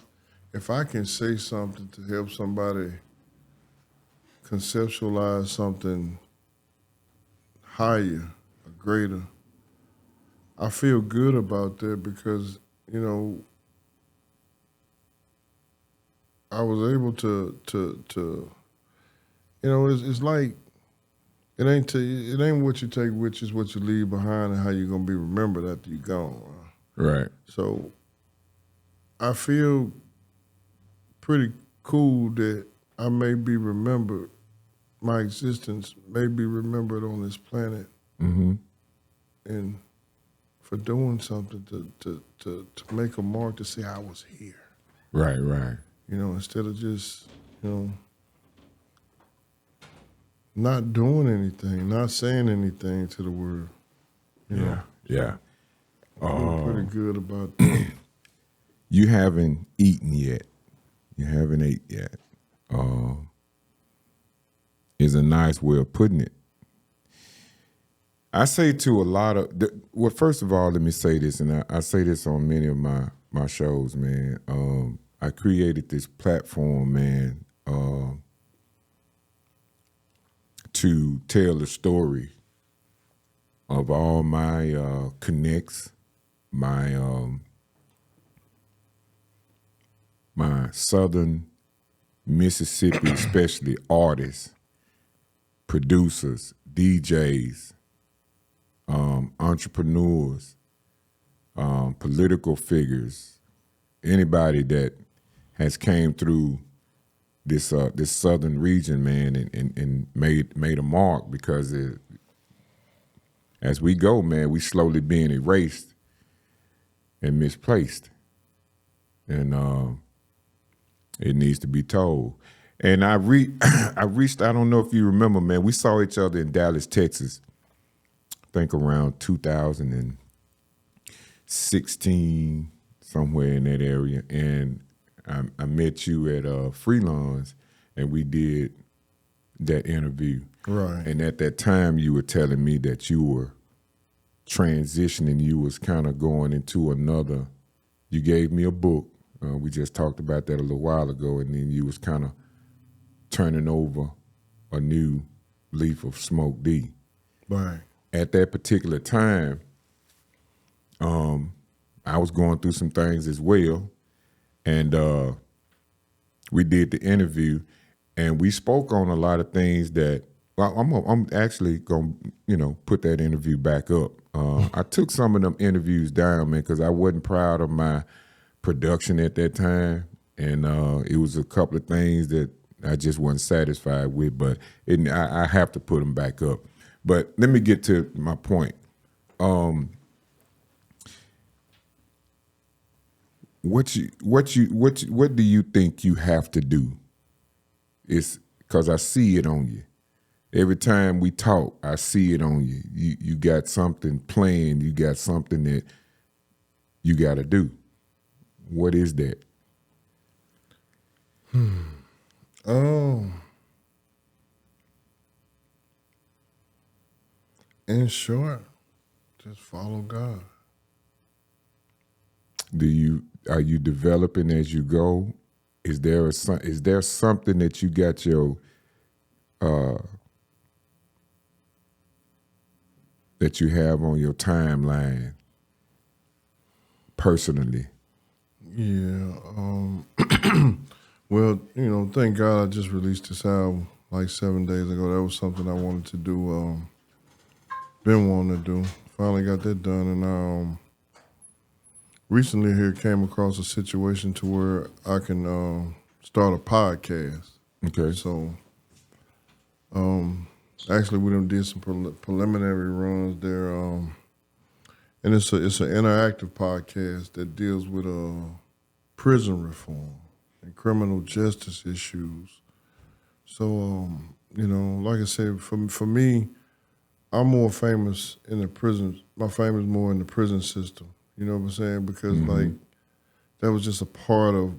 if I can say something to help somebody conceptualize something higher or greater, I feel good about that because, you know, I was able to you know, it's like it ain't what you take with you, it's what you leave behind and how you're gonna be remembered after you're gone. Right. So I feel pretty cool that I may be remembered, my existence may be remembered on this planet, and for doing something to make a mark to say I was here. Right, right. You know, instead of just, you know, not doing anything, not saying anything to the world. You know, Yeah. I feel pretty good about that. You haven't eaten yet. You haven't ate yet. Is a nice way of putting it. I say to a lot of, well, first of all, let me say this, and I say this on many of my shows, man. I created this platform, man, to tell the story of all my connects, my Southern Mississippi, especially artists, producers, DJs, entrepreneurs, political figures, anybody that has came through this southern region, man, and made a mark, because as we go, man, we slowly being erased and misplaced, and it needs to be told. And I reached. I don't know if you remember, man. We saw each other in Dallas, Texas. I think around 2016, somewhere in that area, and I met you at Freelance, and we did that interview. Right. And at that time, you were telling me that you were transitioning. You was kind of going into another. You gave me a book. We just talked about that a little while ago, and then you was kind of turning over a new leaf of Smoke D. Right. At that particular time, I was going through some things as well, and we did the interview, and we spoke on a lot of things that. Well, I'm actually gonna put that interview back up. I took some of them interviews down, man, because I wasn't proud of my production at that time, and it was a couple of things that I just wasn't satisfied with. But I have to put them back up. But let me get to my point. What do you think you have to do? It's because I see it on you. Every time we talk, I see it on you. You got something planned. You got something that you got to do. What is that? In short, just follow God. Are you developing as you go? Is there something that you got your that you have on your timeline personally? Yeah. Well, thank God I just released this album like 7 days ago. That was something I wanted to do, been wanting to do. Finally got that done, and recently here came across a situation to where I can start a podcast. Okay. So, actually, we done did some preliminary runs there, and it's an interactive podcast that deals with prison reform and criminal justice issues. So, like I said, for me, I'm more famous in the prison. My fame is more in the prison system. You know what I'm saying? Because like that was just a part of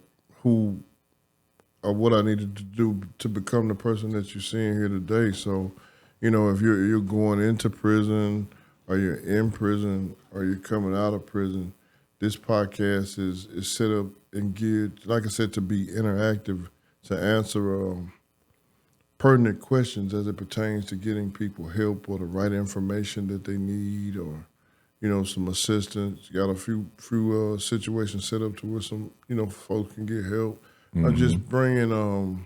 what I needed to do to become the person that you're seeing here today. So, if you're going into prison, or you're in prison, or you're coming out of prison, this podcast is set up and geared, like I said, to be interactive, to answer pertinent questions as it pertains to getting people help or the right information that they need, or some assistance. Got a few situations set up to where some folks can get help. Or just bringing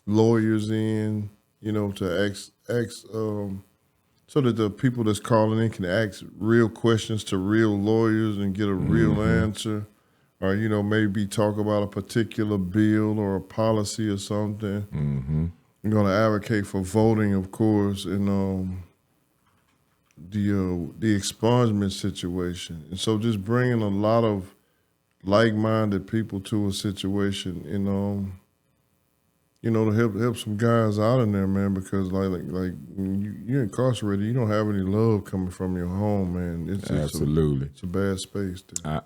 lawyers in, to ask so that the people that's calling in can ask real questions to real lawyers and get a real answer. Or, maybe talk about a particular bill or a policy or something. I'm going to advocate for voting, of course, and the expungement situation. And so just bringing a lot of like-minded people to a situation and, to help some guys out in there, man, because like when you're incarcerated, you don't have any love coming from your home, man. Absolutely. It's a bad space there.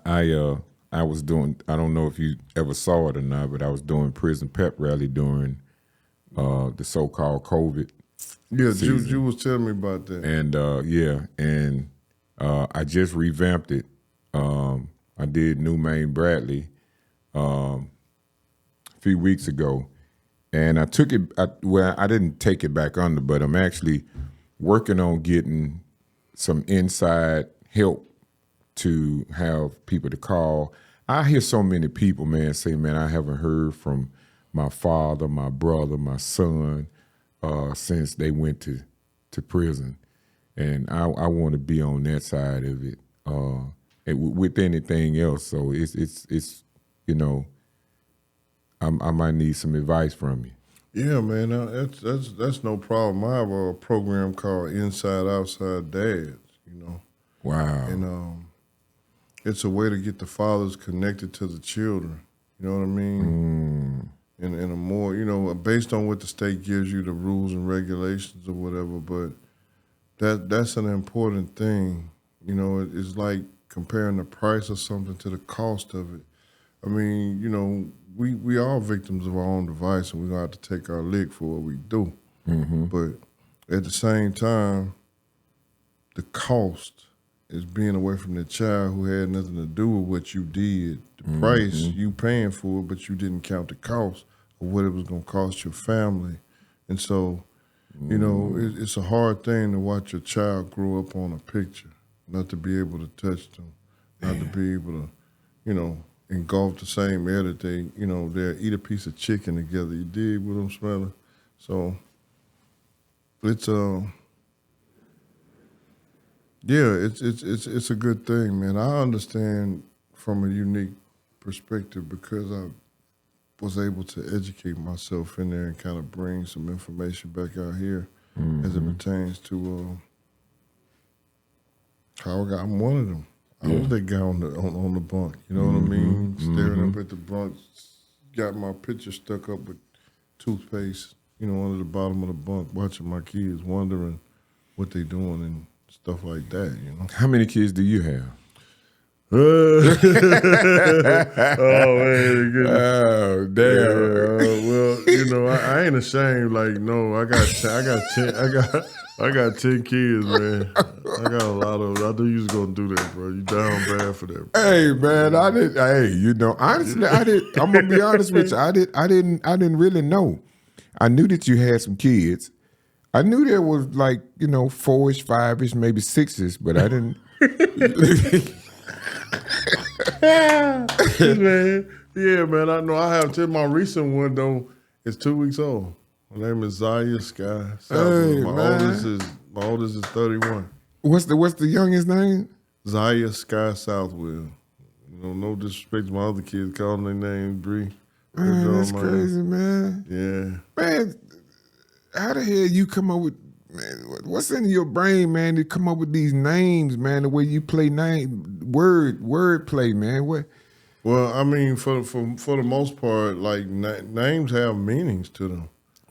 I was doing, I don't know if you ever saw it or not, but I was doing prison pep rally during the so-called COVID season. You was telling me about that. And I just revamped it. I did New Main Bradley a few weeks ago, and I took it. I didn't take it back under, but I'm actually working on getting some inside help to have people to call. I hear so many people, man, say, man, I haven't heard from my father, my brother, my son, since they went to prison. And I want to be on that side of it with anything else. So it's I might need some advice from you. Yeah, man, that's no problem. I have a program called Inside Outside Dads, Wow. And it's a way to get the fathers connected to the children. You know what I mean? And a more, based on what the state gives you, the rules and regulations or whatever, but that's an important thing. It's like comparing the price of something to the cost of it. I mean, we are victims of our own device, and we're going to have to take our lick for what we do. But at the same time, the cost is being away from the child who had nothing to do with what you did. The price, you paying for it, but you didn't count the cost of what it was going to cost your family. And so, it's a hard thing to watch your child grow up on a picture, not to be able to touch them, not to be able to, engulf the same air that they'll eat a piece of chicken together. You dig what I'm smelling? So it's it's a good thing, man. I understand from a unique perspective because I was able to educate myself in there and kind of bring some information back out here as it pertains to how I'm one of them. I was that guy on the bunk, you know what I mean? Staring up at the bunk, got my picture stuck up with toothpaste, under the bottom of the bunk, watching my kids, wondering what they doing and stuff like that, How many kids do you have? Oh man, goodness. Oh damn! Well, I ain't ashamed. Like, no, I got 10 kids, man. I got a lot of. I knew you was gonna do that, bro. You down bad for that, bro. Hey man, I didn't. Hey, honestly, I didn't. I'm gonna be honest with you. I didn't really know. I knew that you had some kids. I knew there was like 4-ish, 5-ish, maybe 6-ish, but I didn't. Yeah, man. I know. I have my recent one though. Is 2 weeks old. My name is Zaya Sky. Hey, my oldest is 31. What's the youngest name? Zaya Sky Southwell. No disrespect to my other kids calling their name Bree. Man, that's crazy, man. Yeah. Man, how the hell you come up with, man, what's in your brain, man, to come up with these names, man, the way you play word play, man? What? Well, I mean, for the most part, like names have meanings to them.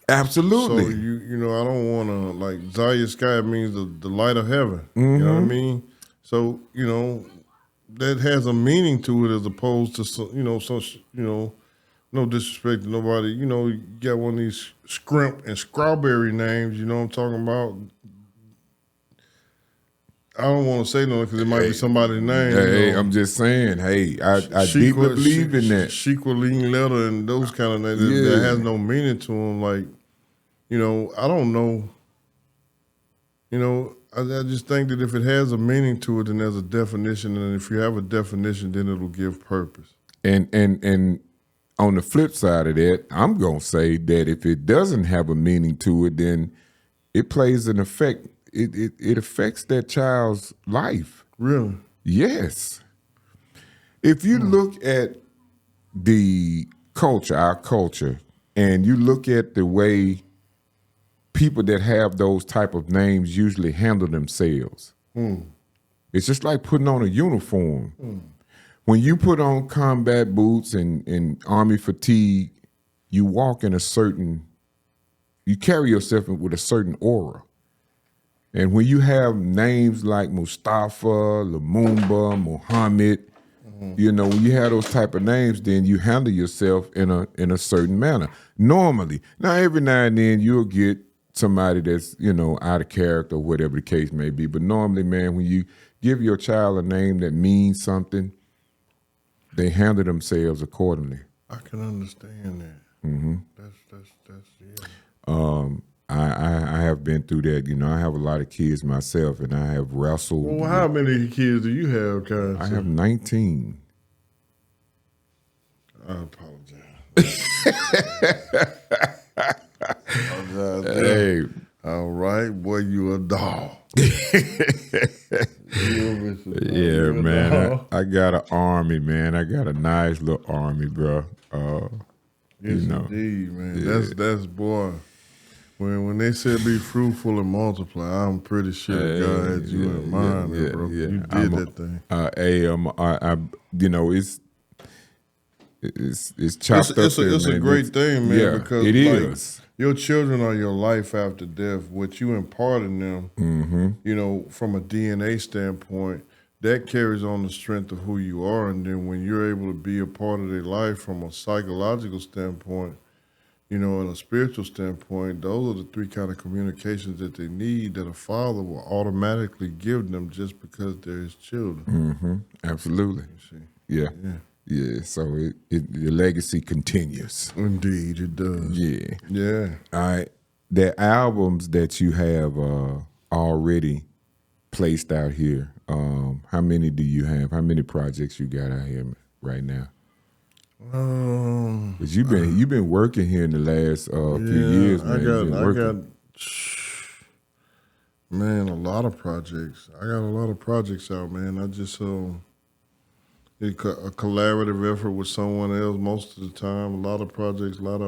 Absolutely. So you know, I don't want to, like, Zaya Sky means the light of heaven. Mm-hmm. You know what I mean? So, you know, that has a meaning to it as opposed to, no disrespect to nobody. You know, you got one of these scrimp and strawberry names, you know what I'm talking about? I don't want to say no because it might be somebody's name. Hey, you know. I'm just saying, hey, I deeply believe in that. Shequeline letter and those kind of names that has no meaning to them. Like, you know, I don't know. You know, I just think that if it has a meaning to it, then there's a definition, and if you have a definition, then it'll give purpose. And on the flip side of that, I'm gonna say that if it doesn't have a meaning to it, then it plays an effect. It affects that child's life. Really? Yes. If you look at the culture, our culture, and you look at the way people that have those type of names usually handle themselves, it's just like putting on a uniform. When you put on combat boots and army fatigue, you walk in you carry yourself with a certain aura. And when you have names like Mustafa, Lumumba, Muhammad, you know, when you have those type of names, then you handle yourself in a certain manner. Normally. Now, every now and then you'll get somebody that's, you know, out of character or whatever the case may be. But normally, man, when you give your child a name that means something, they handle themselves accordingly. I can understand that. Mm-hmm. That's yeah. I have been through that. You know, I have a lot of kids myself, and I have wrestled. Well, how many kids do you have, Kyle? I have 19. I apologize. Hey. All right, boy, you a dog. Yeah, man. I got an army, man. I got a nice little army, bro. Yes, you know, indeed, man. Yeah. That's boy. When they said be fruitful and multiply, I'm pretty sure God had you in mind, bro. Yeah. You did that thing. I you know, it's chopped up. It's man. a great thing, man. Yeah, because it is. Your children are your life after death. What you impart in them, you know, from a DNA standpoint, that carries on the strength of who you are. And then when you're able to be a part of their life from a psychological standpoint, you know, and a spiritual standpoint, those are the three kind of communications that they need that a father will automatically give them just because they're his children. Absolutely. You see? Yeah. So the legacy continues. Indeed, it does. Yeah. All right. The albums that you have already placed out here, how many do you have? How many projects you got out here right now? Cause you've been working here in the last few years, man. I got man, a lot of projects. I got a lot of projects out, man. I just a collaborative effort with someone else most of the time. A lot of projects, a lot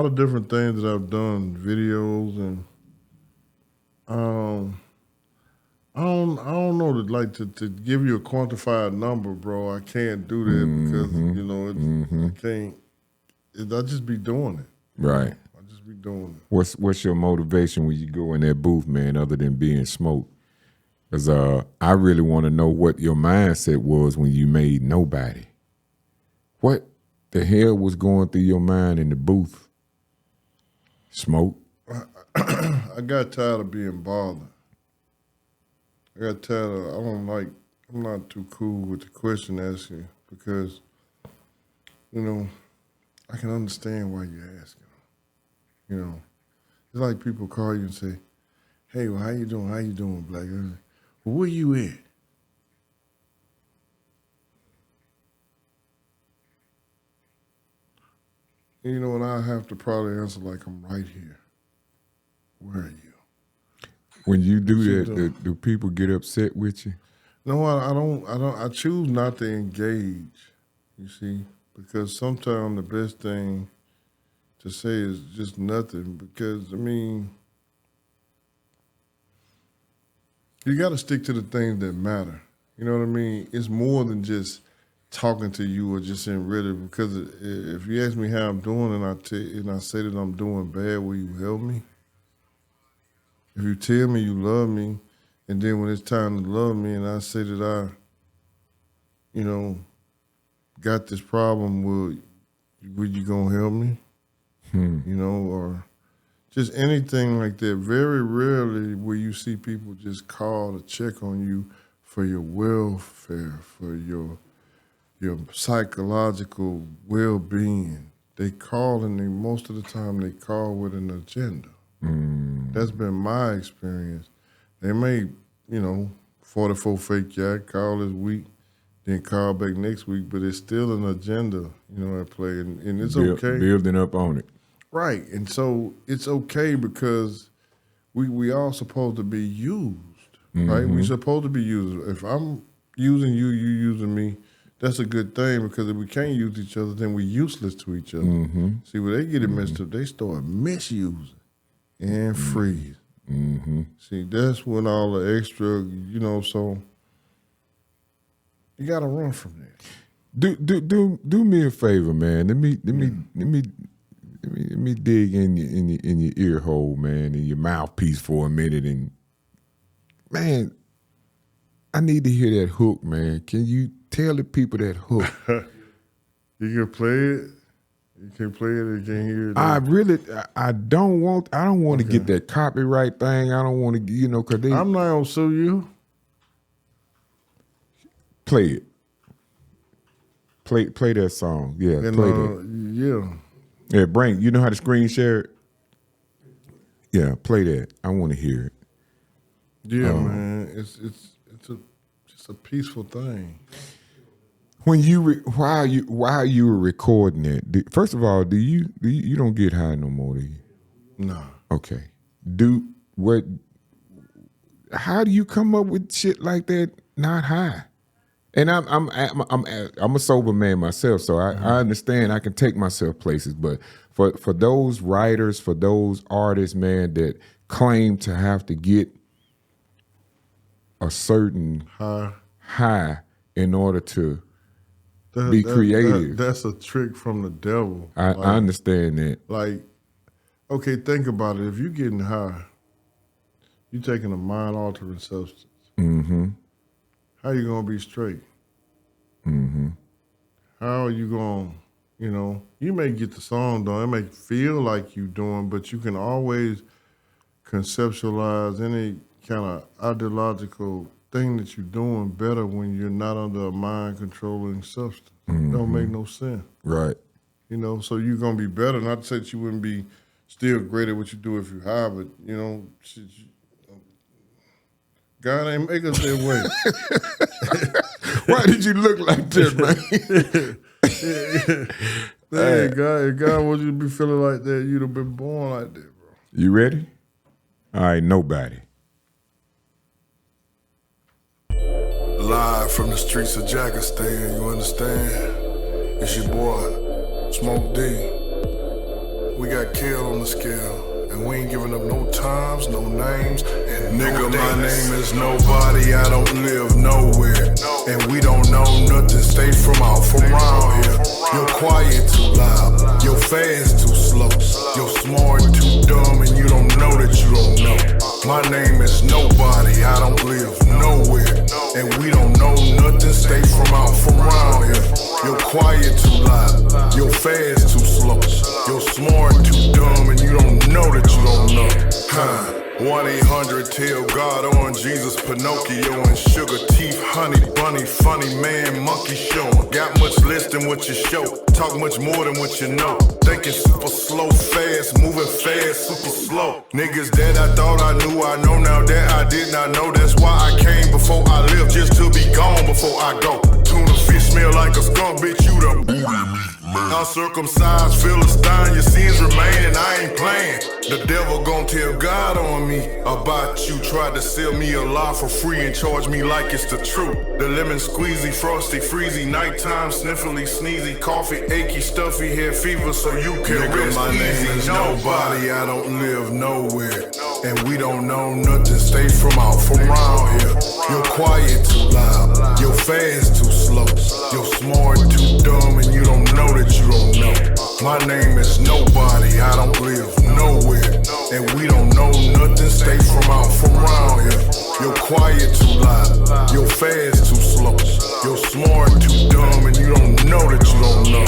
of different things that I've done, videos, and I don't know to give you a quantified number, bro. I can't do that because you know I can't. I just be doing it. Right. I just be doing it. What's your motivation when you go in that booth, man? Other than being smoked, because I really want to know what your mindset was when you made Nobody. What the hell was going through your mind in the booth? Smoke. I got tired of being bothered. I got tired of, I'm not too cool with the question asking because, you know, I can understand why you're asking. You know, it's like people call you and say, hey, well, how you doing? How you doing, Blakk? Well, where you at? And you know, and I have to probably answer like I'm right here. Where are you? When you do that, do people get upset with you? No, I don't. I choose not to engage. You see, because sometimes the best thing to say is just nothing. Because I mean, you got to stick to the things that matter. You know what I mean? It's more than just talking to you or just in rhythm. Because if you ask me how I'm doing and I say that I'm doing bad, will you help me? If you tell me you love me, and then when it's time to love me, and I say that I, you know, got this problem, will you gonna help me? You know, or just anything like that. Very rarely will you see people just call to check on you for your welfare, for your psychological well-being. They call, and most of the time they call with an agenda. That's been my experience. They may, 44 fake yacht, call this week, then call back next week, but it's still an agenda, at play, and it's okay. Building up on it. Right, and so it's okay because we all supposed to be used, right? We supposed to be used. If I'm using you, you using me, that's a good thing, because if we can't use each other, then we're useless to each other. See, when they get it messed up, they start misusing and freeze. See, that's when all the extra, so you gotta run from that. Do me a favor, man. Let me dig in your ear hole, man, in your mouthpiece for a minute, and man, I need to hear that hook, man. Can you tell the people that hook? You can play it. You can play it. You can hear it. I don't want to get that copyright thing. I don't want to, because I'm not gonna sue you. Play it. Play that song. Yeah, and, play that. Yeah. Yeah, bring. You know how to screen share it? Yeah, play that. I want to hear it. Yeah, man. It's just a peaceful thing. When while you were recording it, first of all, do you don't get high no more, do you? No. Okay. How do you come up with shit like that not high? And I'm a sober man myself, so I understand I can take myself places, but for those writers, for those artists, man, that claim to have to get a certain high in order to be creative. That's a trick from the devil. I understand that. Like, okay, think about it. If you're getting high, you're taking a mind-altering substance. How you gonna be straight? How are you gonna, you may get the song done, it may feel like you doing, but you can always conceptualize any kind of ideological thing that you're doing better when you're not under a mind-controlling substance. Don't make no sense. Right. So you're gonna be better. Not to say that you wouldn't be still great at what you do if you're high, but, God ain't make us that way. Why did you look like that, man? Hey, if God wants you to be feeling like that, you'd have been born like that, bro. You ready? All right, nobody. Live from the streets of Jackistan, you understand? It's your boy, Smoke D. We got killed on the scale. And we ain't giving up no times, no names, and nigga, my name is nobody, I don't live nowhere. And we don't know nothing, stay from around here. You're quiet too loud, you're fast too slow. You're smart too dumb, and you don't know that you don't know. My name is nobody, I don't live nowhere. And we don't know nothing, stay from around here. You're quiet too loud, you're fast too slow. You're smart too dumb, and you don't know that you don't know. 1-800 tell God on Jesus, Pinocchio and sugar teeth, honey bunny, funny man, monkey showing. Got much less than what you show, talk much more than what you know. Thinking super slow, fast, moving fast, super slow. Niggas that I thought I knew, I know now that I did not know. That's why I came before I lived, just to be gone before I go. Tuna fish smell like a skunk, bitch, you the booty meat. Uncircumcised Philistine, your sins remain and I ain't playing. The devil gon' tell God on me. me about you. Tried to sell me a lie for free and charge me like it's the truth. The lemon squeezy, frosty, freezy, nighttime, sniffly, sneezy, coffee, achy, stuffy, head fever, so you can rest my easy. Name is nobody, I don't live nowhere, and we don't know nothing. Stay from around here. You're quiet too loud, you're fast too slow, you're smart too dumb, and you don't know that you don't know. My name is nobody, I don't live nowhere, and we don't know nothing. Stay from around here. You're quiet too loud, you're fast too slow, you're smart too dumb, and you don't know that you don't know.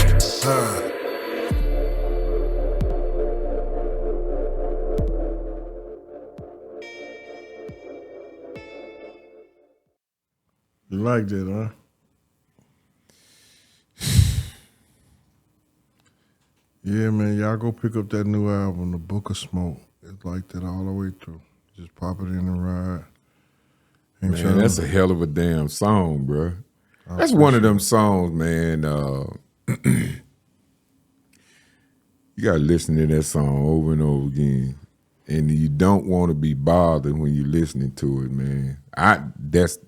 You like that, huh? Yeah, man, y'all go pick up that new album, The Book of Smoke. It's like that all the way through. Just pop it in the ride. Man, that's a hell of a damn song, bro. That's one of them songs, man. You gotta listen to that song over and over again, and you don't want to be bothered when you're listening to it, man. That's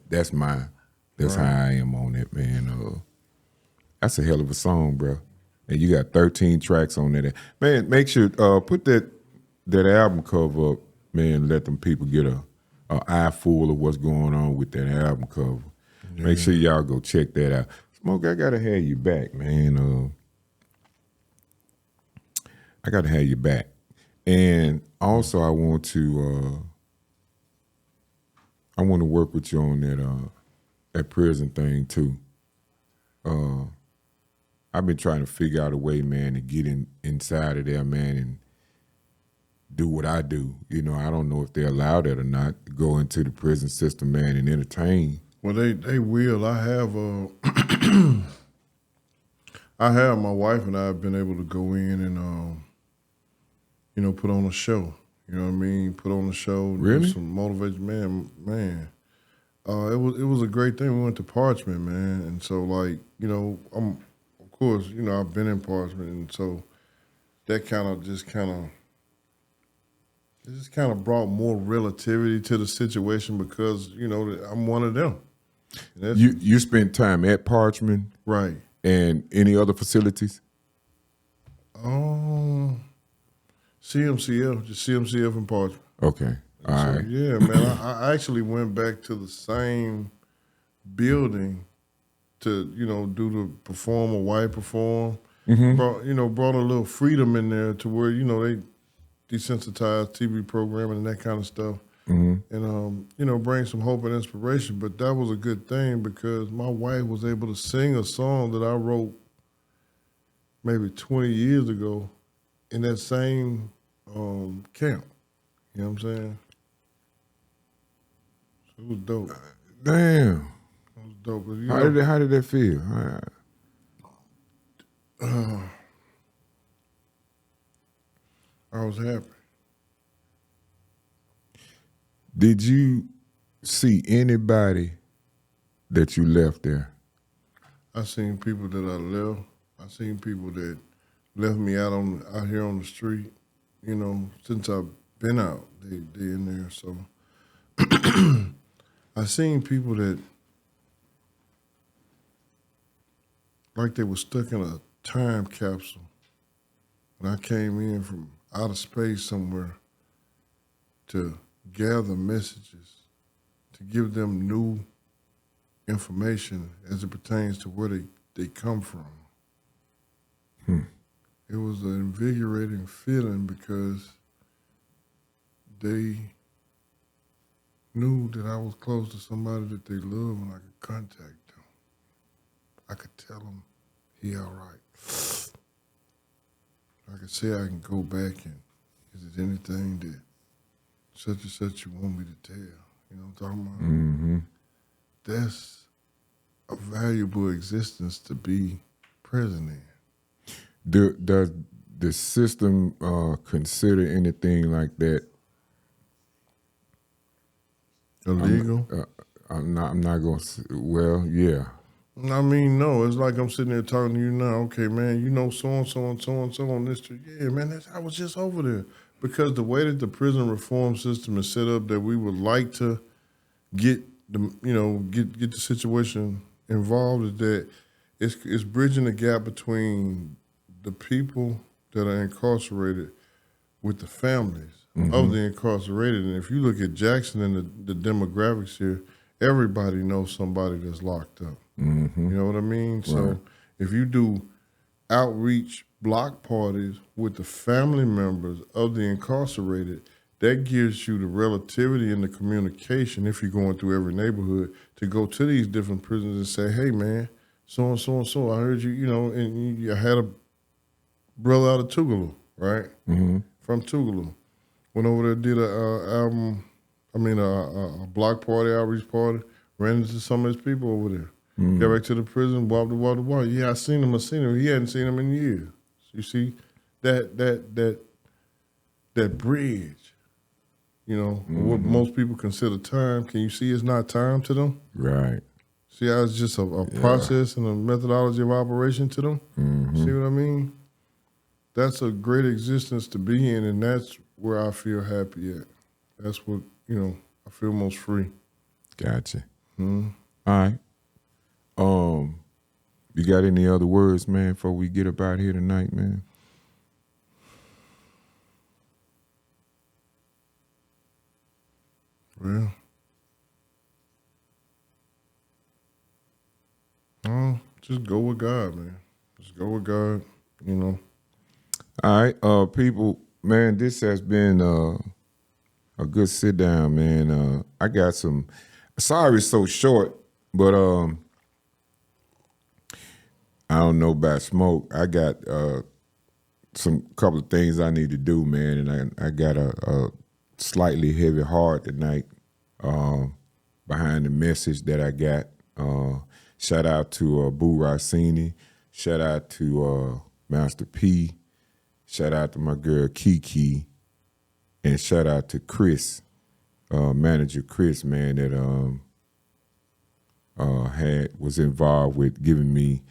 how I am on it, man. That's a hell of a song, bro. And you got 13 tracks on that. Man, make sure put that album cover up, man. Let them people get a eye full of what's going on with that album cover. Yeah. Make sure y'all go check that out. Smoke, I gotta have you back, man. I gotta have you back. And also, I want to work with you on that prison thing too. I've been trying to figure out a way, man, to get inside of there, man, and do what I do. You know, I don't know if they allow that or not, to go into the prison system, man, and entertain. Well, they will. I have my wife and I have been able to go in and put on a show. You know what I mean? Put on a show. Really? Do some motivation, man. It was a great thing. We went to Parchment, man, and so like of course, I've been in Parchment, and so that just kind of brought more relativity to the situation because I'm one of them. You spent time at Parchment, right? And any other facilities? CMCF, just CMCF and Parchment. Okay, all right. Yeah, man, I actually went back to the same building to do the perform white perform. Mm-hmm. Brought a little freedom in there to where they desensitized TV programming and that kind of stuff. Mm-hmm. And bring some hope and inspiration. But that was a good thing because my wife was able to sing a song that I wrote maybe 20 years ago in that same camp. You know what I'm saying? So it was dope. Damn. Dope. How did that feel? I was happy. Did you see anybody that you left there? I seen people that I left. I seen people that left me out here on the street. Since I've been out, they in there. So I seen people that like they were stuck in a time capsule. When I came in from outer space somewhere to gather messages, to give them new information as it pertains to where they come from. It was an invigorating feeling because they knew that I was close to somebody that they loved and I could contact them. I could tell them, he all right. I could say I can go back and, is there anything that such and such you want me to tell? You know what I'm talking about? Mm-hmm. That's a valuable existence to be present in. Does the system consider anything like that illegal? I'm not going to. Well, yeah. I mean, no. It's like I'm sitting there talking to you now. Okay, man, so and so and so and so on this street. Yeah, man, I was just over there. Because the way that the prison reform system is set up, that we would like to get the situation involved, is that it's bridging the gap between the people that are incarcerated with the families of the incarcerated. And if you look at Jackson and the demographics here, everybody knows somebody that's locked up. You know what I mean? Right. So if you do outreach block parties with the family members of the incarcerated, that gives you the relativity and the communication, if you're going through every neighborhood, to go to these different prisons and say, hey, man, so and so and so, I heard you, and you had a brother out of Tougaloo, right? From Tougaloo. Went over there, did a block party, outreach party, ran into some of his people over there. Got back to the prison, walked. Yeah, I seen him. He hadn't seen him in years. You see that bridge, what most people consider time. Can you see it's not time to them? Right. See how it's just a process and a methodology of operation to them? See what I mean? That's a great existence to be in, and that's where I feel happy at. That's what, I feel most free. Gotcha. All right. You got any other words, man, before we get up out here tonight, man? Well, just go with God, man. Just go with God, All right, people, man, this has been a good sit down, man. I got some, sorry it's so short, but I don't know about smoke. I got some couple of things I need to do, man, and I got a slightly heavy heart tonight behind the message that I got. Shout out to Boo Rossini. Shout out to Master P. Shout out to my girl Kiki. And shout out to Chris, manager Chris, man, that was involved with giving me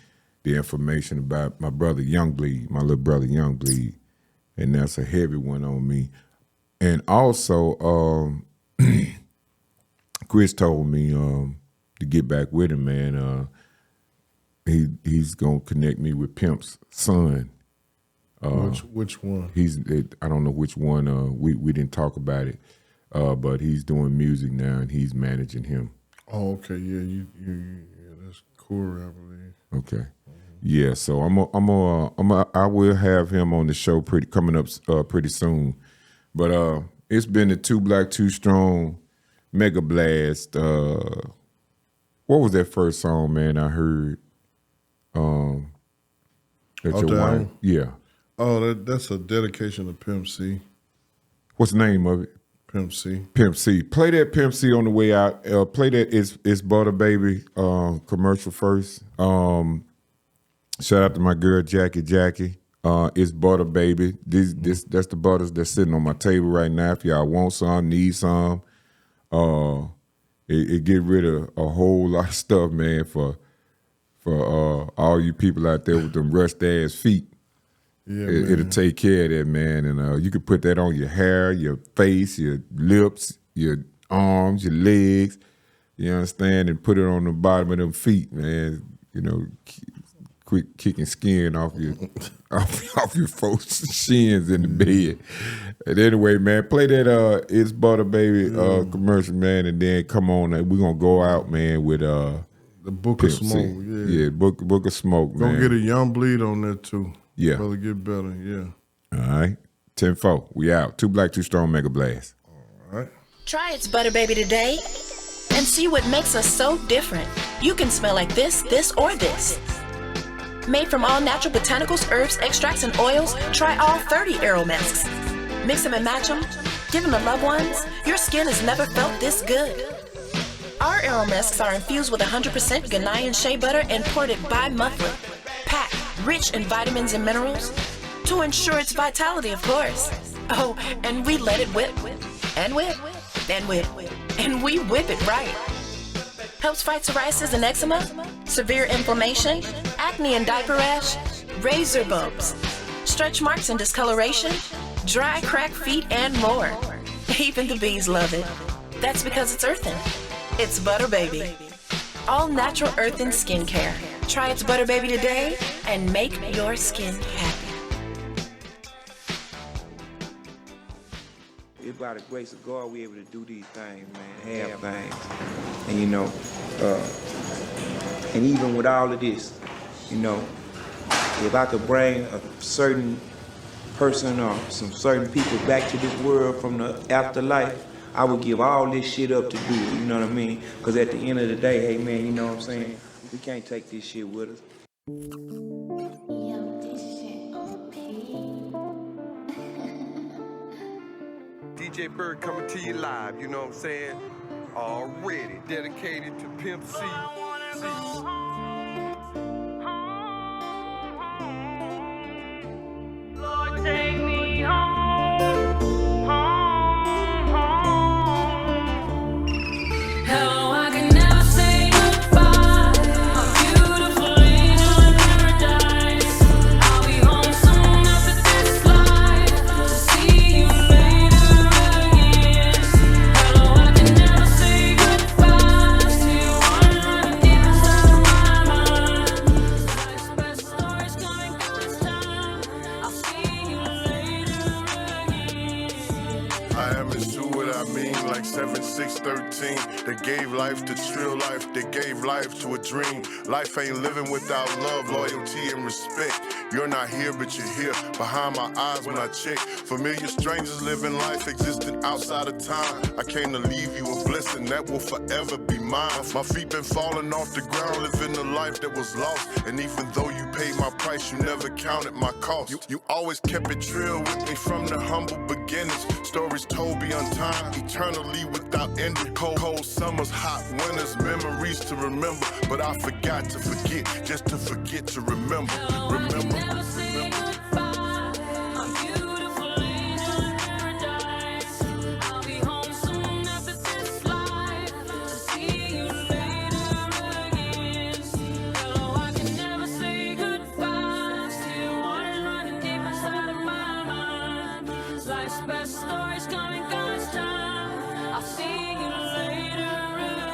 the information about my brother Young Bleed, my little brother Young Bleed. And that's a heavy one on me. And also, Chris told me to get back with him, man. He's gonna connect me with Pimp's son. Which one? I don't know which one. We didn't talk about it, but he's doing music now and he's managing him. Oh, okay, yeah, that's Corey, I believe. Okay, yeah. So I will have him on the show coming up pretty soon. But it's been the 2 Black 2 Strong Mega Blast. What was that first song, man? I heard. Your wife, yeah. Oh, that's a dedication to Pimp C. What's the name of it? Pimp C. Pimp C. Play that Pimp C on the way out. Play that It's Butter Baby commercial first. Shout out to my girl Jackie. It's Butter Baby. That's the butters that's sitting on my table right now. If y'all want some, need some, it get rid of a whole lot of stuff, man, for all you people out there with them rust ass feet. Yeah, it'll take care of that, man. And you can put that on your hair, your face, your lips, your arms, your legs. You understand? And put it on the bottom of them feet, man. Quick kicking skin off your off your folks' shins in the bed. And anyway, man, play that It's Butter Baby commercial, man, and then come on, we're gonna go out, man, with the Book of Smoke. Yeah, Book of Smoke, man. Gonna get a Young Bleed on there too. Yeah. Brother get better, yeah. All right. 10-4. We out. 2 Black 2 Strong Mega Blast. All right. Try It's Butter Baby today and see what makes us so different. You can smell like this, or this. Made from all natural botanicals, herbs, extracts, and oils, try all 30 aromatics. Mix them and match them. Give them to loved ones. Your skin has never felt this good. Our aromatics are infused with 100% Ghanaian shea butter imported by monthly. Packed rich in vitamins and minerals to ensure its vitality, of course. Oh, and we let it whip and whip and whip, and we whip it right. Helps fight psoriasis and eczema, severe inflammation, acne and diaper rash, razor bumps, stretch marks and discoloration, dry, cracked feet, and more. Even the bees love it. That's because it's earthen. It's Butter Baby. All natural earthen skincare. Try its Butter Baby today and make your skin happy. It's by the grace of God we able to do these things, man, have things. And you know, and even with all of this, you know, if I could bring a certain person or some certain people back to this world from the afterlife, I would give all this shit up to do it, you know what I mean? Because at the end of the day, hey man, you know what I'm saying? We can't take this shit with us. DJ Bird coming to you live, you know what I'm saying? Already dedicated to Pimp C. Lord, take me home, home, home. Hello, I can never say goodbye. My beautiful angel in paradise. I'll be home soon after this life to see you later again. Hello, I can never say goodbye. Still wondering deep inside of my mind. Life's best stories coming God's time. I'll see you later again. I am is true what I mean, like 7-6-13. They gave life to trill life, they gave life to a dream. Life ain't living without love, loyalty, and respect. You're not here, but you're here, behind my eyes when I check. Familiar strangers living life existing outside of time. I came to leave you a blessing that will forever be mine. My feet been falling off the ground, living a life that was lost. And even though you paid my price, you never counted my cost. You always kept it real with me from the humble beginnings. Stories told beyond time, eternally without ending. Cold summers, hot winters, memories to remember. But I forgot to forget, just to forget to remember. Never say goodbye. My beautiful angel in paradise. I'll be home soon after this life to see you later again. Hello, I can never say goodbye. Still waters running deep inside of my mind. Life's best stories coming God's time. I'll see you later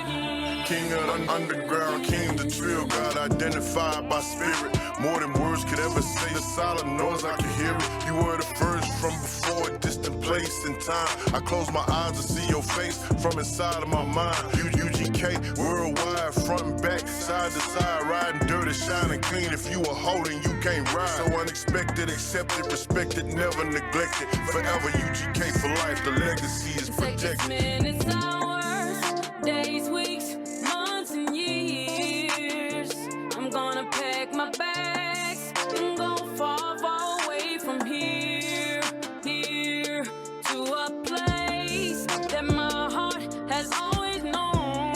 again. King of the underground, king the drill, God identified by spirit. More than words could ever say, the silent noise I can hear it. You were the first from before a distant place and time. I close my eyes to see your face from inside of my mind. UGK, worldwide, front and back, side to side, riding dirty, shining clean. If you are holding, you can't ride. So unexpected, accepted, respected, never neglected. Forever UGK for life, the legacy is protected. Minutes, hours, days, weeks, months, and years. I'm gonna pack my bags and go far, far away from here, here to a place that my heart has always known.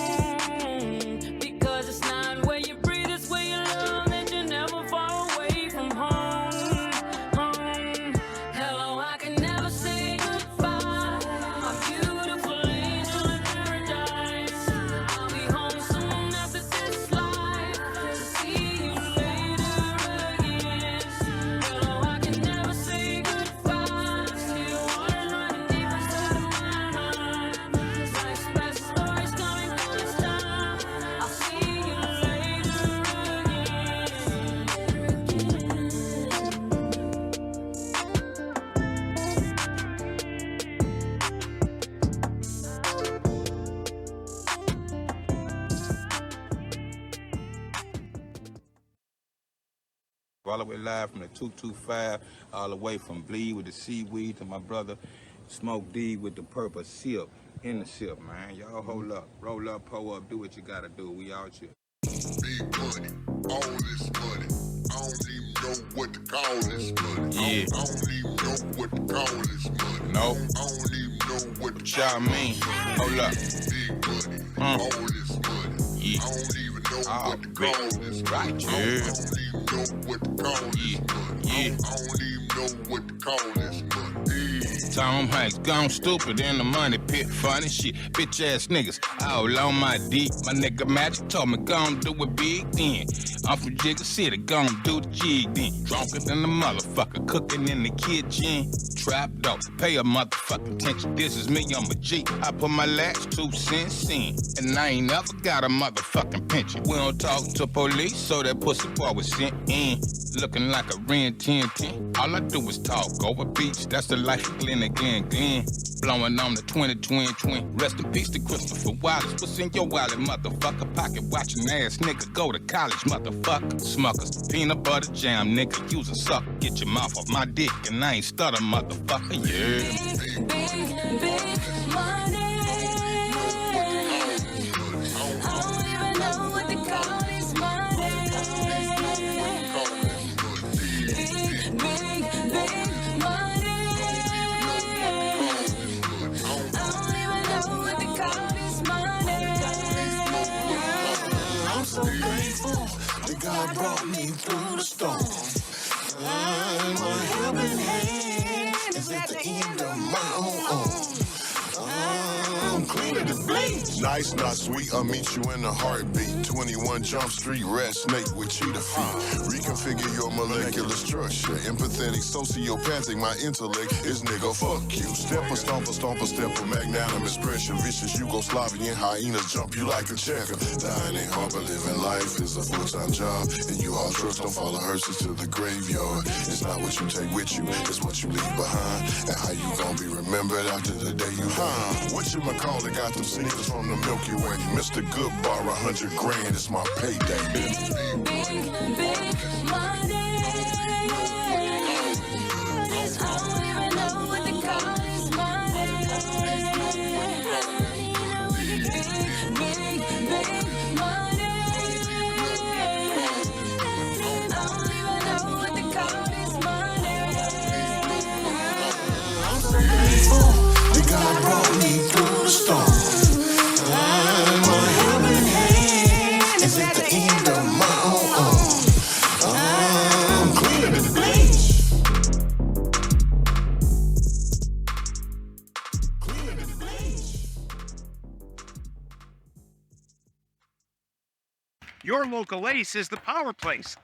Because it's not where you breathe, it's where you love, and you're never far away from home, home. Hello, I can never say goodbye. My beautiful angel in paradise. I'll be home soon after this life to see you later again. Hello, I can never say goodbye. Still waters running deep inside of my mind. Life's best stories coming God's time. I'll see you later All the way live from the 225, all the way from Bleed with the seaweed to my brother Smoke D with the purple sip in the sip, man. Y'all hold up, roll up, pull up, do what you gotta do. We out here. Big money, all this money. I don't even know what to call this money. Yeah. I don't even know what to call this money. No. I don't even know what to Y'all call mean? this money. Hold up. Big money, all this money. Yeah. I don't even know Oh, what to call big. this Right, money. yeah. I don't even know what to call this Yeah. money. Yeah. I don't even know what to call this money. Tom Hanks gone stupid in the money pit, funny shit, bitch ass niggas all on my dick. My nigga Magic told me gon' do it big then. I'm from Jigger City, gon' do the jig then. Drunker than the motherfucker, cooking in the kitchen. trap though. Pay a motherfucking attention. This is me, I'm a G. I put my last 2 cents in, and I ain't never got a motherfucking pension. We don't talk to police, so that pussy boy was sent in. Looking like a Ren 1010. All I do is talk over beats. That's the life of Glenn. Blowing on the 20. Rest in peace to Christopher Wallace. What's in your wallet, motherfucker? Pocket watching ass nigga. Go to college, motherfucker. Smuckers, peanut butter jam, nigga. Use a sucker. Get your mouth off my dick, and I ain't stutter, motherfucker. Yeah. Big money. I don't even know what to call this money. Big money. I don't even know what to call this money. I'm so grateful that God brought me through the storm. My helping hand is at the end of my own arm. I'm clean as the bleach. Nice, not sweet, I'll meet you in a heartbeat. 21 Jump Street, red snake with cheetah feet. Reconfigure your molecular structure. Empathetic, sociopathic, my intellect is nigga, fuck you. Stepper, stomper, stepper, magnanimous pressure. Vicious Yugoslavian hyenas jump you like a checker. Dying ain't hard, but living life is a full-time job. And you all trust don't follow hearses to the graveyard. It's not what you take with you, it's what you leave behind. And how you gon' be remembered after the day you die. What you call it, got them sneakers from the Milky Way. Mr. Good bar, 100 grand, it's my payday. Big money. I don't even know what to call this money. Big money. I don't even know what to call this money. I'm so grateful that God brought me through the storm. My helping hand is at the end of my own arm. I'm clean as the bleach. Clean as the bleach. Your local Ace is the power place.